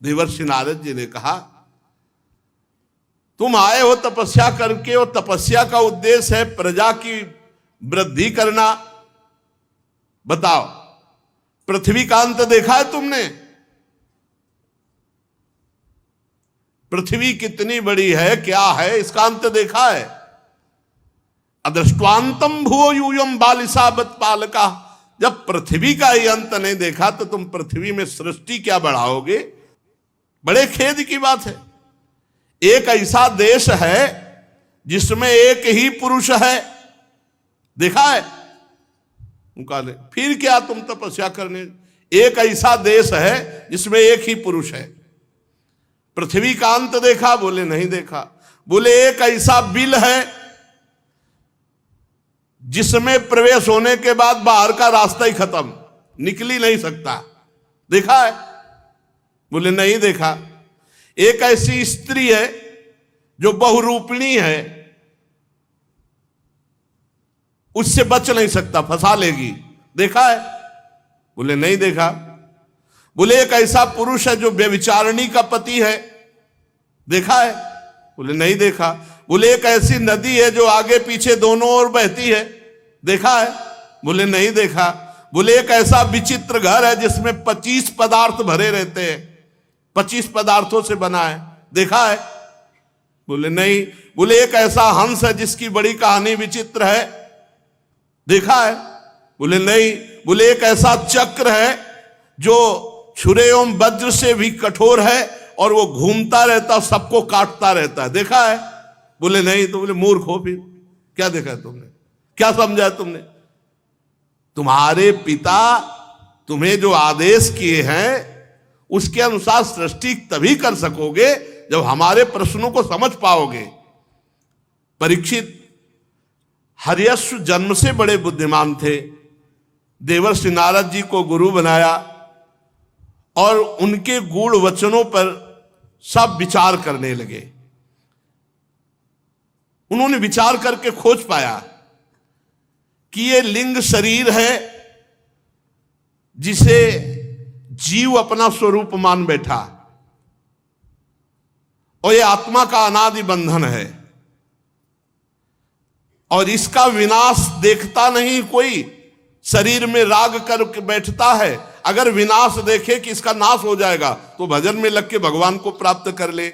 देवर्षि नारद जी ने कहा, तुम आए हो तपस्या करके और तपस्या का उद्देश्य है प्रजा की वृद्धि करना। बताओ, पृथ्वी का अंत देखा है तुमने? पृथ्वी कितनी बड़ी है, क्या है, इसका अंत देखा है? अदृष्टांतम भुवो यूयम बालिसाबत पालका। जब पृथ्वी का ही अंत नहीं देखा तो तुम पृथ्वी में सृष्टि क्या बढ़ाओगे? बड़े खेद की बात है। एक ऐसा देश है जिसमें एक ही पुरुष है, देखा है? उनका नहीं। फिर क्या तुम तपस्या करने? एक ऐसा देश है जिसमें एक ही पुरुष है। पृथ्वी का अंत देखा? बोले नहीं देखा। बोले एक ऐसा बिल है जिसमें प्रवेश होने के बाद बाहर का रास्ता ही खत्म, निकल ही नहीं सकता, देखा है? बोले नहीं देखा। एक ऐसी स्त्री है जो बहुरूपिणी है, उससे बच नहीं सकता, फंसा लेगी, देखा है? बोले नहीं देखा। बोले एक ऐसा पुरुष है जो व्यभिचारिणी का पति है, देखा है? बोले नहीं देखा। बोले एक ऐसी नदी है जो आगे पीछे दोनों ओर बहती है, देखा है? बोले नहीं देखा। बोले एक ऐसा विचित्र घर है जिसमें 25 पदार्थ भरे रहते हैं, 25 पदार्थों से बना है, देखा है? बोले नहीं। बोले एक ऐसा हंस है जिसकी बड़ी कहानी विचित्र है, देखा है? बोले नहीं। बोले एक ऐसा चक्र है जो छुरे एवं वज्र से भी कठोर है और वो घूमता रहता, सबको काटता रहता है, देखा है? बोले नहीं। तो बोले मूर्ख हो, फिर क्या देखा है तुमने, क्या समझा है तुमने? तुम्हारे पिता तुम्हें जो आदेश किए हैं उसके अनुसार सृष्टि तभी कर सकोगे जब हमारे प्रश्नों को समझ पाओगे। परीक्षित हर्यश्व जन्म से बड़े बुद्धिमान थे। देवर्षि नारद जी को गुरु बनाया और उनके गूढ़ वचनों पर सब विचार करने लगे। उन्होंने विचार करके खोज पाया कि ये लिंग शरीर है जिसे जीव अपना स्वरूप मान बैठा, और ये आत्मा का अनादि बंधन है, और इसका विनाश देखता नहीं कोई, शरीर में राग करके बैठता है। अगर विनाश देखे कि इसका नाश हो जाएगा तो भजन में लग के भगवान को प्राप्त कर ले।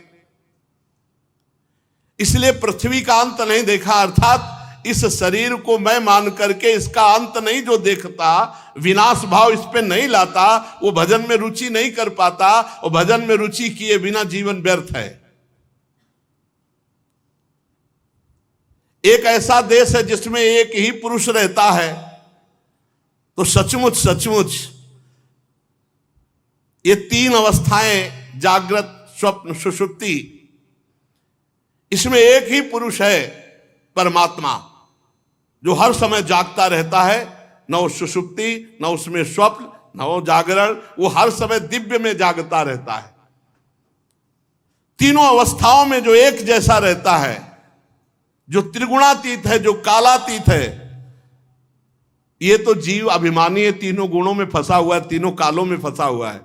इसलिए पृथ्वी का अंत नहीं देखा, अर्थात इस शरीर को मैं मान करके इसका अंत नहीं जो देखता, विनाश भाव इस पे नहीं लाता, वो भजन में रुचि नहीं कर पाता, और भजन में रुचि किए बिना जीवन व्यर्थ है। एक ऐसा देश है जिसमें एक ही पुरुष रहता है, तो सचमुच सचमुच ये तीन अवस्थाएं, जागृत, स्वप्न, सुषुप्ति, इसमें एक ही पुरुष है परमात्मा, जो हर समय जागता रहता है। न वो सुषुप्ति, न उसमें स्वप्न, न वो जागरण, वो हर समय दिव्य में जागता रहता है। तीनों अवस्थाओं में जो एक जैसा रहता है, जो त्रिगुणातीत है, जो कालातीत है। ये तो जीव अभिमानी है, तीनों गुणों में फंसा हुआ है, तीनों कालों में फंसा हुआ है।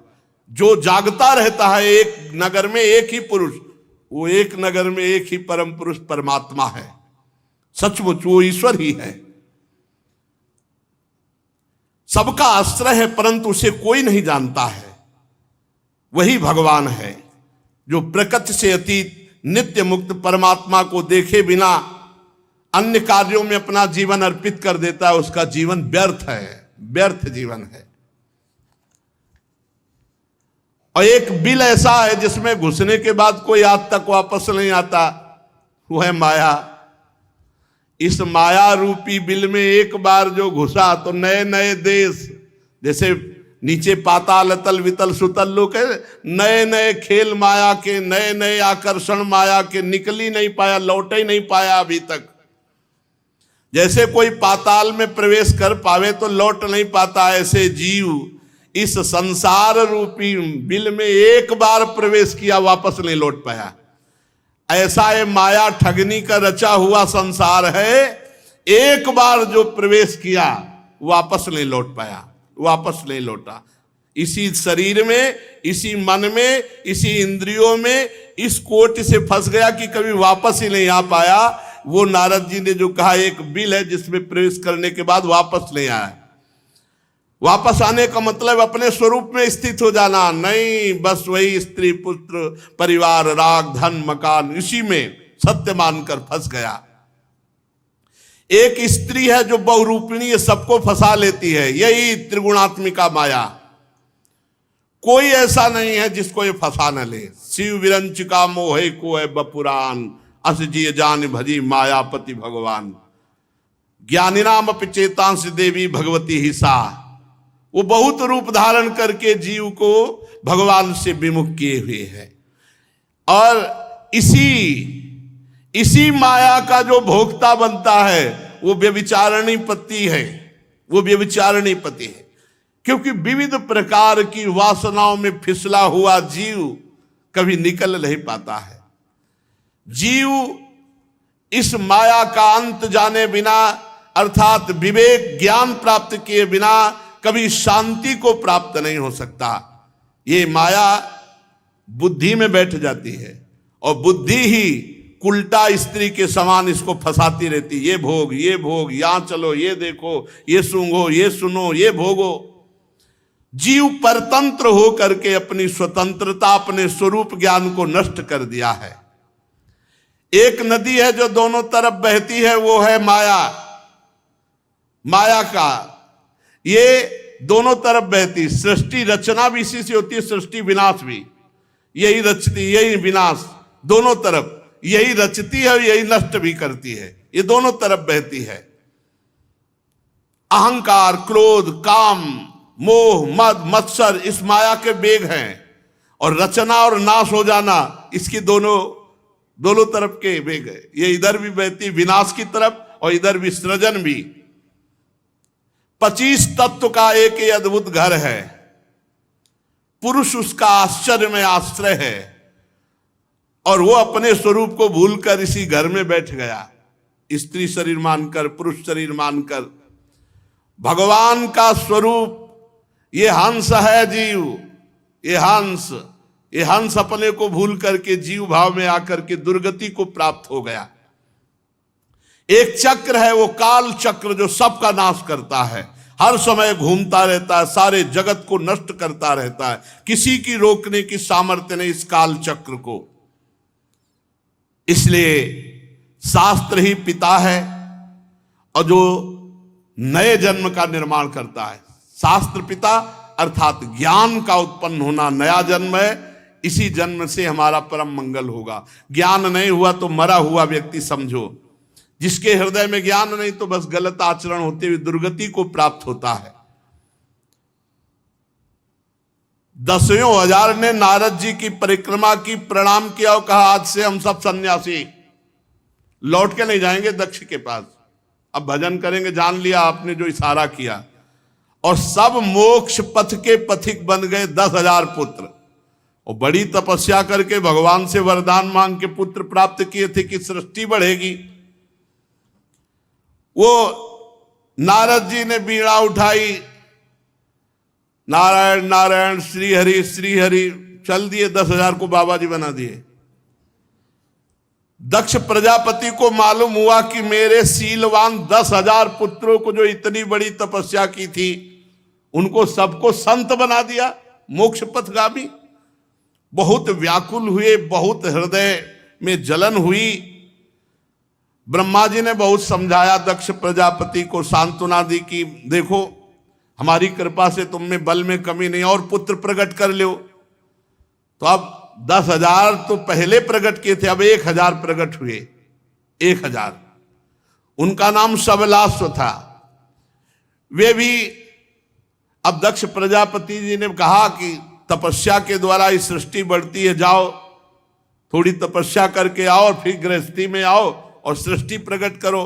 जो जागता रहता है एक नगर में एक ही पुरुष, वो एक नगर में एक ही परम पुरुष परमात्मा है। सचमुच वो ईश्वर ही है, सबका आश्रय है, परंतु उसे कोई नहीं जानता है। वही भगवान है जो प्रकृति से अतीत नित्य मुक्त परमात्मा को देखे बिना अन्य कार्यों में अपना जीवन अर्पित कर देता है। उसका जीवन व्यर्थ है, व्यर्थ जीवन है। और एक बिल ऐसा है जिसमें घुसने के बाद कोई आज तक वापस नहीं आता, वो है माया। इस माया रूपी बिल में एक बार जो घुसा तो नए नए देश, जैसे नीचे पाताल अतल वितल सुतल लोक है, नए नए खेल माया के, नए नए आकर्षण माया के, निकल ही नहीं पाया, लौट ही नहीं पाया अभी तक। जैसे कोई पाताल में प्रवेश कर पावे तो लौट नहीं पाता, ऐसे जीव इस संसार रूपी बिल में एक बार प्रवेश किया, वापस नहीं लौट पाया। ऐसा ये माया ठगनी का रचा हुआ संसार है, एक बार जो प्रवेश किया वापस नहीं लौट पाया, वापस नहीं लौटा। इसी शरीर में, इसी मन में, इसी इंद्रियों में इस कोट से फंस गया कि कभी वापस ही नहीं आ पाया। वो नारद जी ने जो कहा एक बिल है जिसमें प्रवेश करने के बाद वापस नहीं आया। वापस आने का मतलब अपने स्वरूप में स्थित हो जाना नहीं, बस वही स्त्री पुत्र परिवार राग धन मकान, इसी में सत्य मानकर फंस गया। एक स्त्री है जो बहुरूपिणी सबको फंसा लेती है, यही त्रिगुणात्मिका माया। कोई ऐसा नहीं है जिसको ये फंसा न ले। शिव विरंचिका मोहे को है बपुरान, अस जिय जान भजी मायापति भगवान। ज्ञानी नाम अपचेतांश देवी भगवती ही सा। वो बहुत रूप धारण करके जीव को भगवान से विमुख किए हुए है। और इसी माया का जो भोक्ता बनता है वो व्यभिचारिणी पति है, वो व्यभिचारिणी पति है। क्योंकि विविध प्रकार की वासनाओं में फिसला हुआ जीव कभी निकल नहीं पाता है। जीव इस माया का अंत जाने बिना, अर्थात विवेक ज्ञान प्राप्त किए बिना कभी शांति को प्राप्त नहीं हो सकता। ये माया बुद्धि में बैठ जाती है और बुद्धि ही उल्टा स्त्री के समान इसको फंसाती रहती। ये भोग, ये भोग, यहां चलो, ये देखो, ये सूंघो, ये सुनो, ये भोगो। जीव परतंत्र हो करके अपनी स्वतंत्रता, अपने स्वरूप ज्ञान को नष्ट कर दिया है। एक नदी है जो दोनों तरफ बहती है, वो है माया। माया का ये दोनों तरफ बहती। सृष्टि रचना भी इसी से होती है, सृष्टि विनाश भी यही रचती, यही विनाश, दोनों तरफ यही रचती है और यही नष्ट भी करती है। ये दोनों तरफ बहती है। अहंकार, क्रोध, काम, मोह, मद, मत्सर इस माया के वेग हैं, और रचना और नाश हो जाना इसकी दोनों तरफ के वेग है। ये इधर भी बहती विनाश की तरफ और इधर भी सृजन भी। 25 तत्व का एक ही अद्भुत घर है। पुरुष उसका आश्चर्य में आश्रय है, और वो अपने स्वरूप को भूलकर इसी घर में बैठ गया, स्त्री शरीर मानकर, पुरुष शरीर मानकर। भगवान का स्वरूप ये हंस है जीव, ये हंस अपने को भूल करके जीव भाव में आकर के दुर्गति को प्राप्त हो गया। एक चक्र है, वो काल चक्र, जो सबका नाश करता है, हर समय घूमता रहता है, सारे जगत को नष्ट करता रहता है। किसी की रोकने की सामर्थ्य नहीं इस काल चक्र को। इसलिए शास्त्र ही पिता है, और जो नए जन्म का निर्माण करता है। शास्त्र पिता अर्थात ज्ञान का उत्पन्न होना नया जन्म है। इसी जन्म से हमारा परम मंगल होगा। ज्ञान नहीं हुआ तो मरा हुआ व्यक्ति समझो। जिसके हृदय में ज्ञान नहीं तो बस गलत आचरण होते हुए दुर्गति को प्राप्त होता है। 10,000 ने नारद जी की परिक्रमा की, प्रणाम किया और कहा आज से हम सब सन्यासी, लौट के नहीं जाएंगे दक्ष के पास, अब भजन करेंगे। जान लिया आपने जो इशारा किया। और सब मोक्ष पथ के पथिक बन गए 10,000 पुत्र। और बड़ी तपस्या करके भगवान से वरदान मांग के पुत्र प्राप्त किए थे कि सृष्टि बढ़ेगी। वो नारद जी ने बीड़ा उठाई, नारायण नारायण श्री हरि चल दिए, 10,000 को बाबा जी बना दिए। दक्ष प्रजापति को मालूम हुआ कि मेरे शीलवान 10,000 पुत्रों को जो इतनी बड़ी तपस्या की थी उनको सबको संत बना दिया, मोक्ष पथगामी। बहुत व्याकुल हुए, बहुत हृदय में जलन हुई। ब्रह्मा जी ने बहुत समझाया दक्ष प्रजापति को, सांत्वना दी कि देखो हमारी कृपा से तुम में बल में कमी नहीं, और पुत्र प्रकट कर लो। तो अब 10,000 तो पहले प्रकट किए थे, अब 1,000 प्रकट हुए। 1,000 उनका नाम सबलाश्व था। वे भी अब दक्ष प्रजापति जी ने कहा कि तपस्या के द्वारा इस सृष्टि बढ़ती है, जाओ थोड़ी तपस्या करके आओ और फिर गृहस्थी में आओ और सृष्टि प्रकट करो।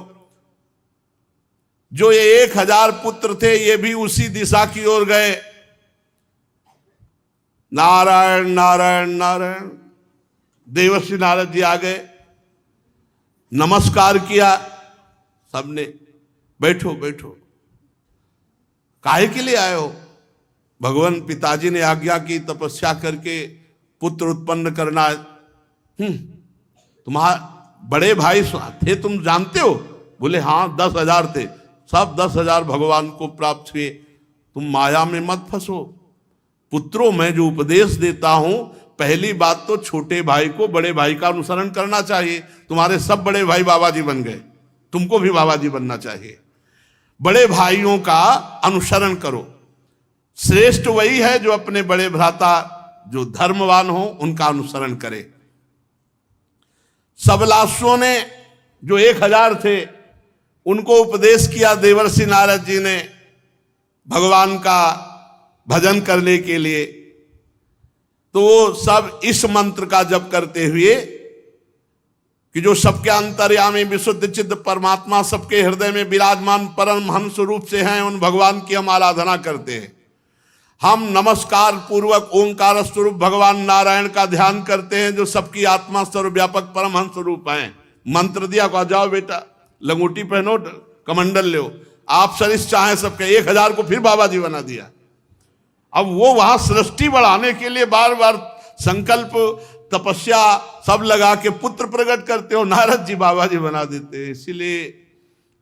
जो ये 1,000 पुत्र थे ये भी उसी दिशा की ओर गए। नारायण नारायण नारायण। देवर्षि नारद जी आ गए, नमस्कार किया सबने। बैठो बैठो। काहे के लिए आए हो? भगवान पिताजी ने आज्ञा की तपस्या करके पुत्र उत्पन्न करना। तुम्हारे बड़े भाई थे, तुम जानते हो? बोले हाँ 10,000 थे, सब 10,000 भगवान को प्राप्त हुए। तुम माया में मत फंसो। पुत्रों मैं जो उपदेश देता हूं, पहली बात तो छोटे भाई को बड़े भाई का अनुसरण करना चाहिए। तुम्हारे सब बड़े भाई बाबा जी बन गए, तुमको भी बाबा जी बनना चाहिए। बड़े भाइयों का अनुसरण करो। श्रेष्ठ वही है जो अपने बड़े भ्राता जो धर्मवान हो उनका अनुसरण करे। सबलाश्वों ने जो 1,000 थे उनको उपदेश किया देवर्षि नारद जी ने भगवान का भजन करने के लिए। तो वो सब इस मंत्र का जप करते हुए कि जो सबके अंतर्यामी विशुद्ध चित्त परमात्मा सबके हृदय में विराजमान परम हंस रूप से हैं, उन भगवान की हम आराधना करते हैं। हम नमस्कार पूर्वक ओंकार स्वरूप भगवान नारायण का ध्यान करते हैं जो सबकी आत्मा सर्वव्यापक परमहंस स्वरूप हैं। मंत्र दिया को जाओ बेटा लंगोटी पहनो कमंडल लो, आप सरिस चाहें सबके। 1,000 को फिर बाबा जी बना दिया। अब वो वहां सृष्टि बढ़ाने के लिए बार बार संकल्प तपस्या सब लगा के पुत्र प्रकट करते हो, नारद जी बाबा जी बना देते हैं। इसीलिए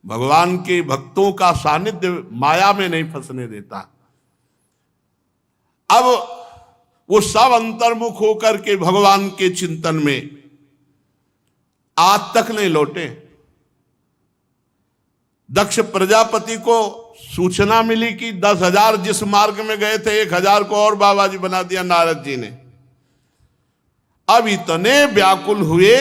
भगवान के भक्तों का सानिध्य माया में नहीं फंसने देता। अब वो सब अंतर्मुख होकर के भगवान के चिंतन में आज तक नहीं लौटे। दक्ष प्रजापति को सूचना मिली कि 10,000 जिस मार्ग में गए थे 1,000 को और बाबा जी बना दिया नारद जी ने। अब इतने व्याकुल हुए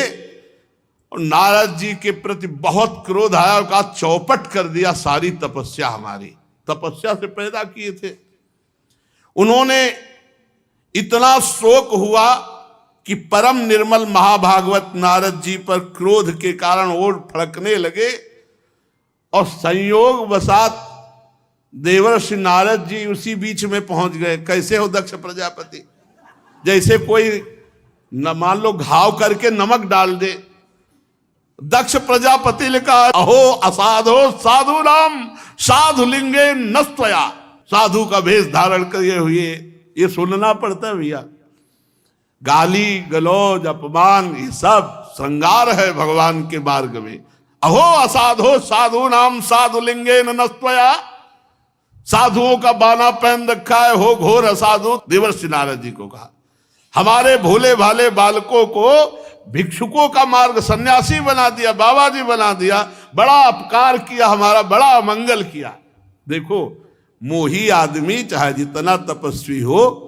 और नारद जी के प्रति बहुत क्रोध आया और कहा चौपट कर दिया सारी तपस्या, हमारी तपस्या से पैदा किए थे। उन्होंने इतना शोक हुआ कि परम निर्मल महाभागवत नारद जी पर क्रोध के कारण ओर फड़कने लगे और संयोग वसात देवर्षि नारद जी उसी बीच में पहुंच गए। कैसे हो दक्ष प्रजापति? जैसे कोई न मान लो घाव करके नमक डाल दे। दक्ष प्रजापति ने कहा अहो असाधो साधु नाम साधु लिंगे नस्त्वया। साधु का भेष धारण किए हुए ये सुनना पड़ता है भैया। गाली गलौज अपमान ये सब श्रृंगार है भगवान के मार्ग में। अहो असाधो साधु नाम साधु लिंगे नस्त्वया। साधुओं का बाना पहन रखा है, हो घोर असाधु। देवर्षि नारद जी को कहा हमारे भोले भाले बालकों को भिक्षुकों का मार्ग, सन्यासी बना दिया, बाबा जी बना दिया, बड़ा अपकार किया, हमारा बड़ा अमंगल किया। देखो, मोही आदमी चाहे जितना तपस्वी हो,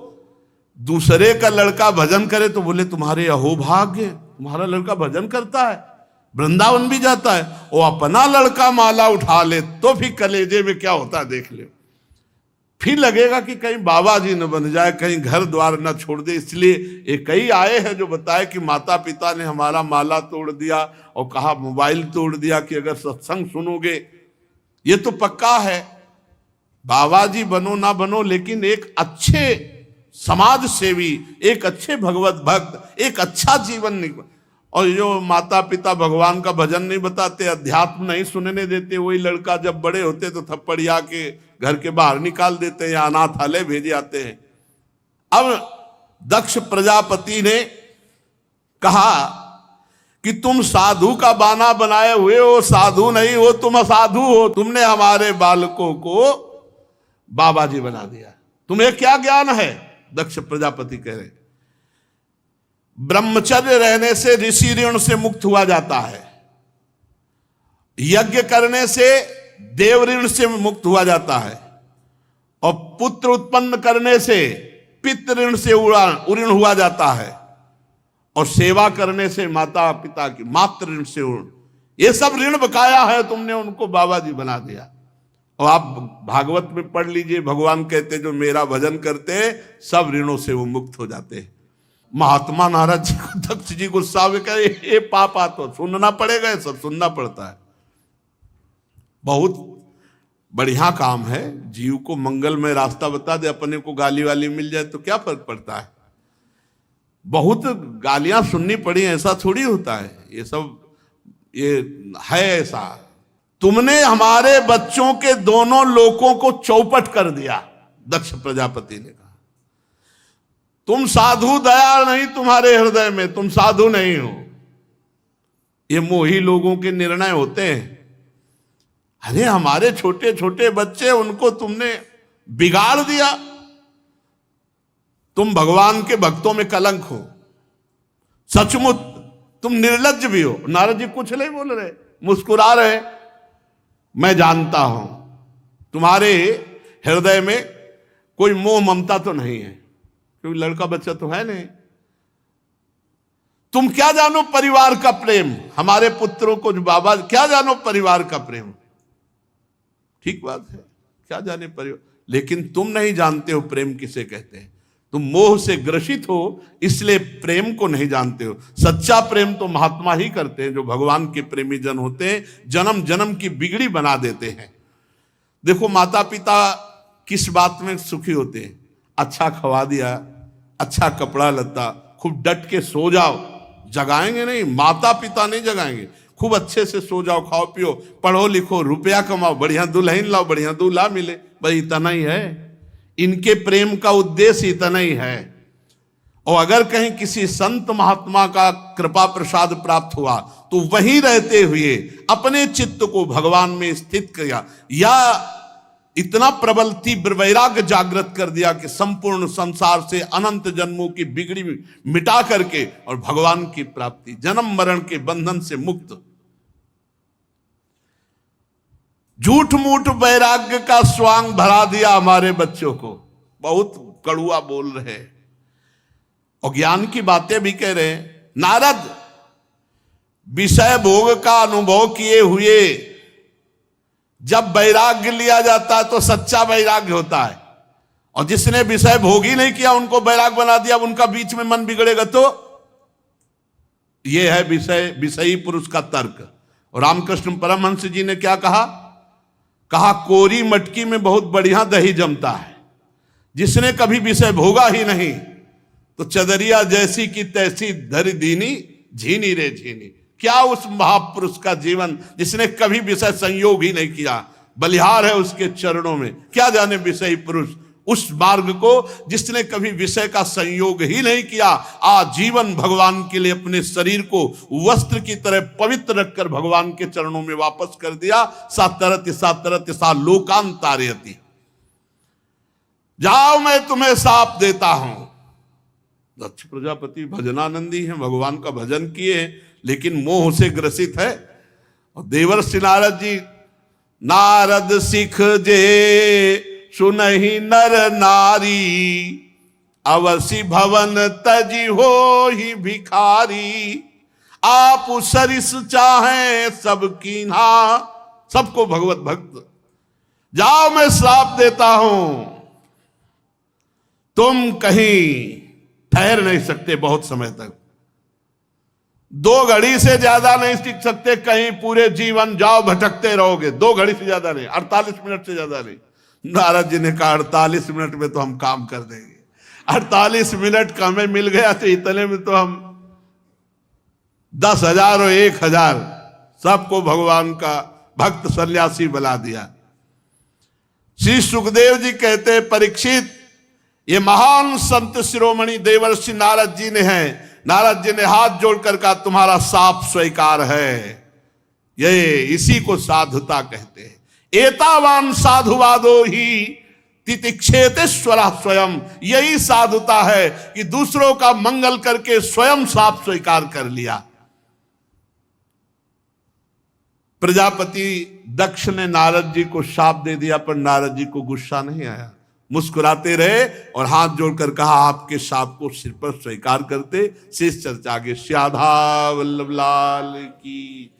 दूसरे का लड़का भजन करे तो बोले तुम्हारे अहोभाग्य, तुम्हारा लड़का भजन करता है, वृंदावन भी जाता है। वो अपना लड़का माला उठा ले तो फिर कलेजे में क्या होता है देख ले। फिर लगेगा कि कहीं बाबा जी न बन जाए, कहीं घर द्वार न छोड़ दे। इसलिए एक कई आए हैं जो बताए कि माता पिता ने हमारा माला तोड़ दिया और कहा मोबाइल तोड़ दिया कि अगर सत्संग सुनोगे। ये तो पक्का है, बाबा जी बनो ना बनो, लेकिन एक अच्छे समाज सेवी, एक अच्छे भगवत भक्त, एक अच्छा जीवन निकल। और जो माता पिता भगवान का भजन नहीं बताते, अध्यात्म नहीं सुनने देते, वही लड़का जब बड़े होते तो थप्पड़िया के घर के बाहर निकाल देते हैं या अनाथालय भेजे आते हैं। अब दक्ष प्रजापति ने कहा कि तुम साधु का बाना बनाए हुए हो, साधु नहीं हो, तुम असाधु हो। तुमने हमारे बालकों को बाबा जी बना दिया, तुम्हें क्या ज्ञान है? दक्ष प्रजापति कह रहे, ब्रह्मचर्य रहने से ऋषि ऋण से मुक्त हुआ जाता है, यज्ञ करने से देव ऋण से मुक्त हुआ जाता है, और पुत्र उत्पन्न करने से पितृ ऋण से ऋण हुआ जाता है, और सेवा करने से माता पिता की मातृ ऋण से ऋण। ये सब ऋण बकाया है, तुमने उनको बाबा जी बना दिया। और आप भागवत में पढ़ लीजिए, भगवान कहते जो मेरा भजन करते हैं सब ऋणों से वो मुक्त हो जाते हैं। महात्मा नारद जी को दक्ष जी गुस्सा में कहे, ये पापा तो सुनना पड़ेगा, सब सुनना पड़ता है। बहुत बढ़िया काम है, जीव को मंगल में रास्ता बता दे, अपने को गाली वाली मिल जाए तो क्या फर्क पड़ता है। बहुत गालियां सुननी पड़ी, ऐसा थोड़ी होता है, ये सब ये है ऐसा। तुमने हमारे बच्चों के दोनों लोकों को चौपट कर दिया, दक्ष प्रजापति ने कहा। तुम साधु दया नहीं तुम्हारे हृदय में, तुम साधु नहीं हो। ये मोही लोगों के निर्णय होते हैं। अरे हमारे छोटे छोटे बच्चे, उनको तुमने बिगाड़ दिया। तुम भगवान के भक्तों में कलंक हो, सचमुच तुम निर्लज्ज भी हो। नारद जी कुछ नहीं बोल रहे, मुस्कुरा रहे। मैं जानता हूं तुम्हारे हृदय में कोई मोह ममता तो नहीं है, क्योंकि लड़का बच्चा तो है नहीं। तुम क्या जानो परिवार का प्रेम, हमारे पुत्रों को जो बाबा, क्या जानो परिवार का प्रेम। ठीक बात है, क्या जाने परिवार, लेकिन तुम नहीं जानते हो प्रेम किसे कहते हैं। तुम मोह से ग्रसित हो, इसलिए प्रेम को नहीं जानते हो। सच्चा प्रेम तो महात्मा ही करते हैं, जो भगवान के प्रेमी जन होते हैं, जन्म जन्म की बिगड़ी बना देते हैं। देखो माता पिता किस बात में सुखी होते हैं, अच्छा खवा दिया, अच्छा कपड़ा लत्ता, खूब डट के सो जाओ, जगाएंगे नहीं, माता पिता नहीं जगाएंगे। खूब अच्छे से सो जाओ, खाओ पियो, पढ़ो लिखो, रुपया कमाओ, बढ़िया दुल्हन लाओ, बढ़िया दूल्हा मिले, भाई इतना ही है। इनके प्रेम का उद्देश्य इतना ही है। और अगर कहीं किसी संत महात्मा का कृपा प्रसाद प्राप्त हुआ तो वहीं रहते हुए अपने चित्त को भगवान में स्थित किया, या इतना प्रबल तीव्र वैराग्य जागृत कर दिया कि संपूर्ण संसार से अनंत जन्मों की बिगड़ी मिटा करके और भगवान की प्राप्ति, जन्म मरण के बंधन से मुक्त। झूठ मूठ वैराग्य का स्वांग भरा दिया हमारे बच्चों को, बहुत कड़ुआ बोल रहे और ज्ञान की बातें भी कह रहे हैं। नारद विषय भोग का अनुभव किए हुए जब वैराग्य लिया जाता है तो सच्चा वैराग्य होता है, और जिसने विषय भोग ही नहीं किया उनको वैराग्य बना दिया, उनका बीच में मन बिगड़ेगा तो यह है विषयी पुरुष का तर्क। और रामकृष्ण परमहंस जी ने क्या कहा, कोरी मटकी में बहुत बढ़िया दही जमता है, जिसने कभी विषय भोगा ही नहीं तो चदरिया जैसी की तैसी धरी दीनी झीनी रे झीनी। क्या उस महापुरुष का जीवन जिसने कभी विषय संयोग ही नहीं किया, बलिहार है उसके चरणों में। क्या जाने विषयी पुरुष उस मार्ग को जिसने कभी विषय का संयोग ही नहीं किया, आजीवन भगवान के लिए अपने शरीर को वस्त्र की तरह पवित्र रखकर भगवान के चरणों में वापस कर दिया। सातरति सा लोकांतारयति, जाओ मैं तुम्हें साप देता हूं, दक्ष प्रजापति भजनानंदी हैं, भगवान का भजन किए हैं, लेकिन मोह से ग्रसित है। और देवर्षि नारद जी, नारद सिख जे सुनहि नर नारी, अवसि भवन तजी हो ही भिखारी, आप सरिस चाहें सब कीन्हा। सबको भगवत भक्त, जाओ मैं श्राप देता हूं, तुम कहीं ठहर नहीं सकते बहुत समय तक, 2 घड़ी से ज्यादा नहीं टिक सकते, कहीं पूरे जीवन जाओ भटकते रहोगे। 2 घड़ी से ज्यादा नहीं, 48 मिनट से ज्यादा नहीं। नारद जी ने कहा 48 मिनट में तो हम काम कर देंगे। 48 मिनट का हमें मिल गया तो इतने में तो हम 10,000 और 1,000 सबको भगवान का भक्त सन्यासी बना दिया। श्री सुखदेव जी कहते, परीक्षित, ये महान संत शिरोमणि देवर्षि नारद जी ने है। नारद जी ने हाथ जोड़कर कहा, तुम्हारा साफ स्वीकार है। ये इसी को साधुता कहते हैं। एतावान साधुवादो ही तितिक्षेतेश्वरा स्वयं। यही साधुता है कि दूसरों का मंगल करके स्वयं साफ स्वीकार कर लिया। प्रजापति दक्ष ने नारद जी को शाप दे दिया, पर नारद जी को गुस्सा नहीं आया, मुस्कुराते रहे और हाथ जोड़कर कहा, आपके शाप को सिर पर स्वीकार करते। शेष चर्चा आगे। श्याधा वल्लभ लाल की।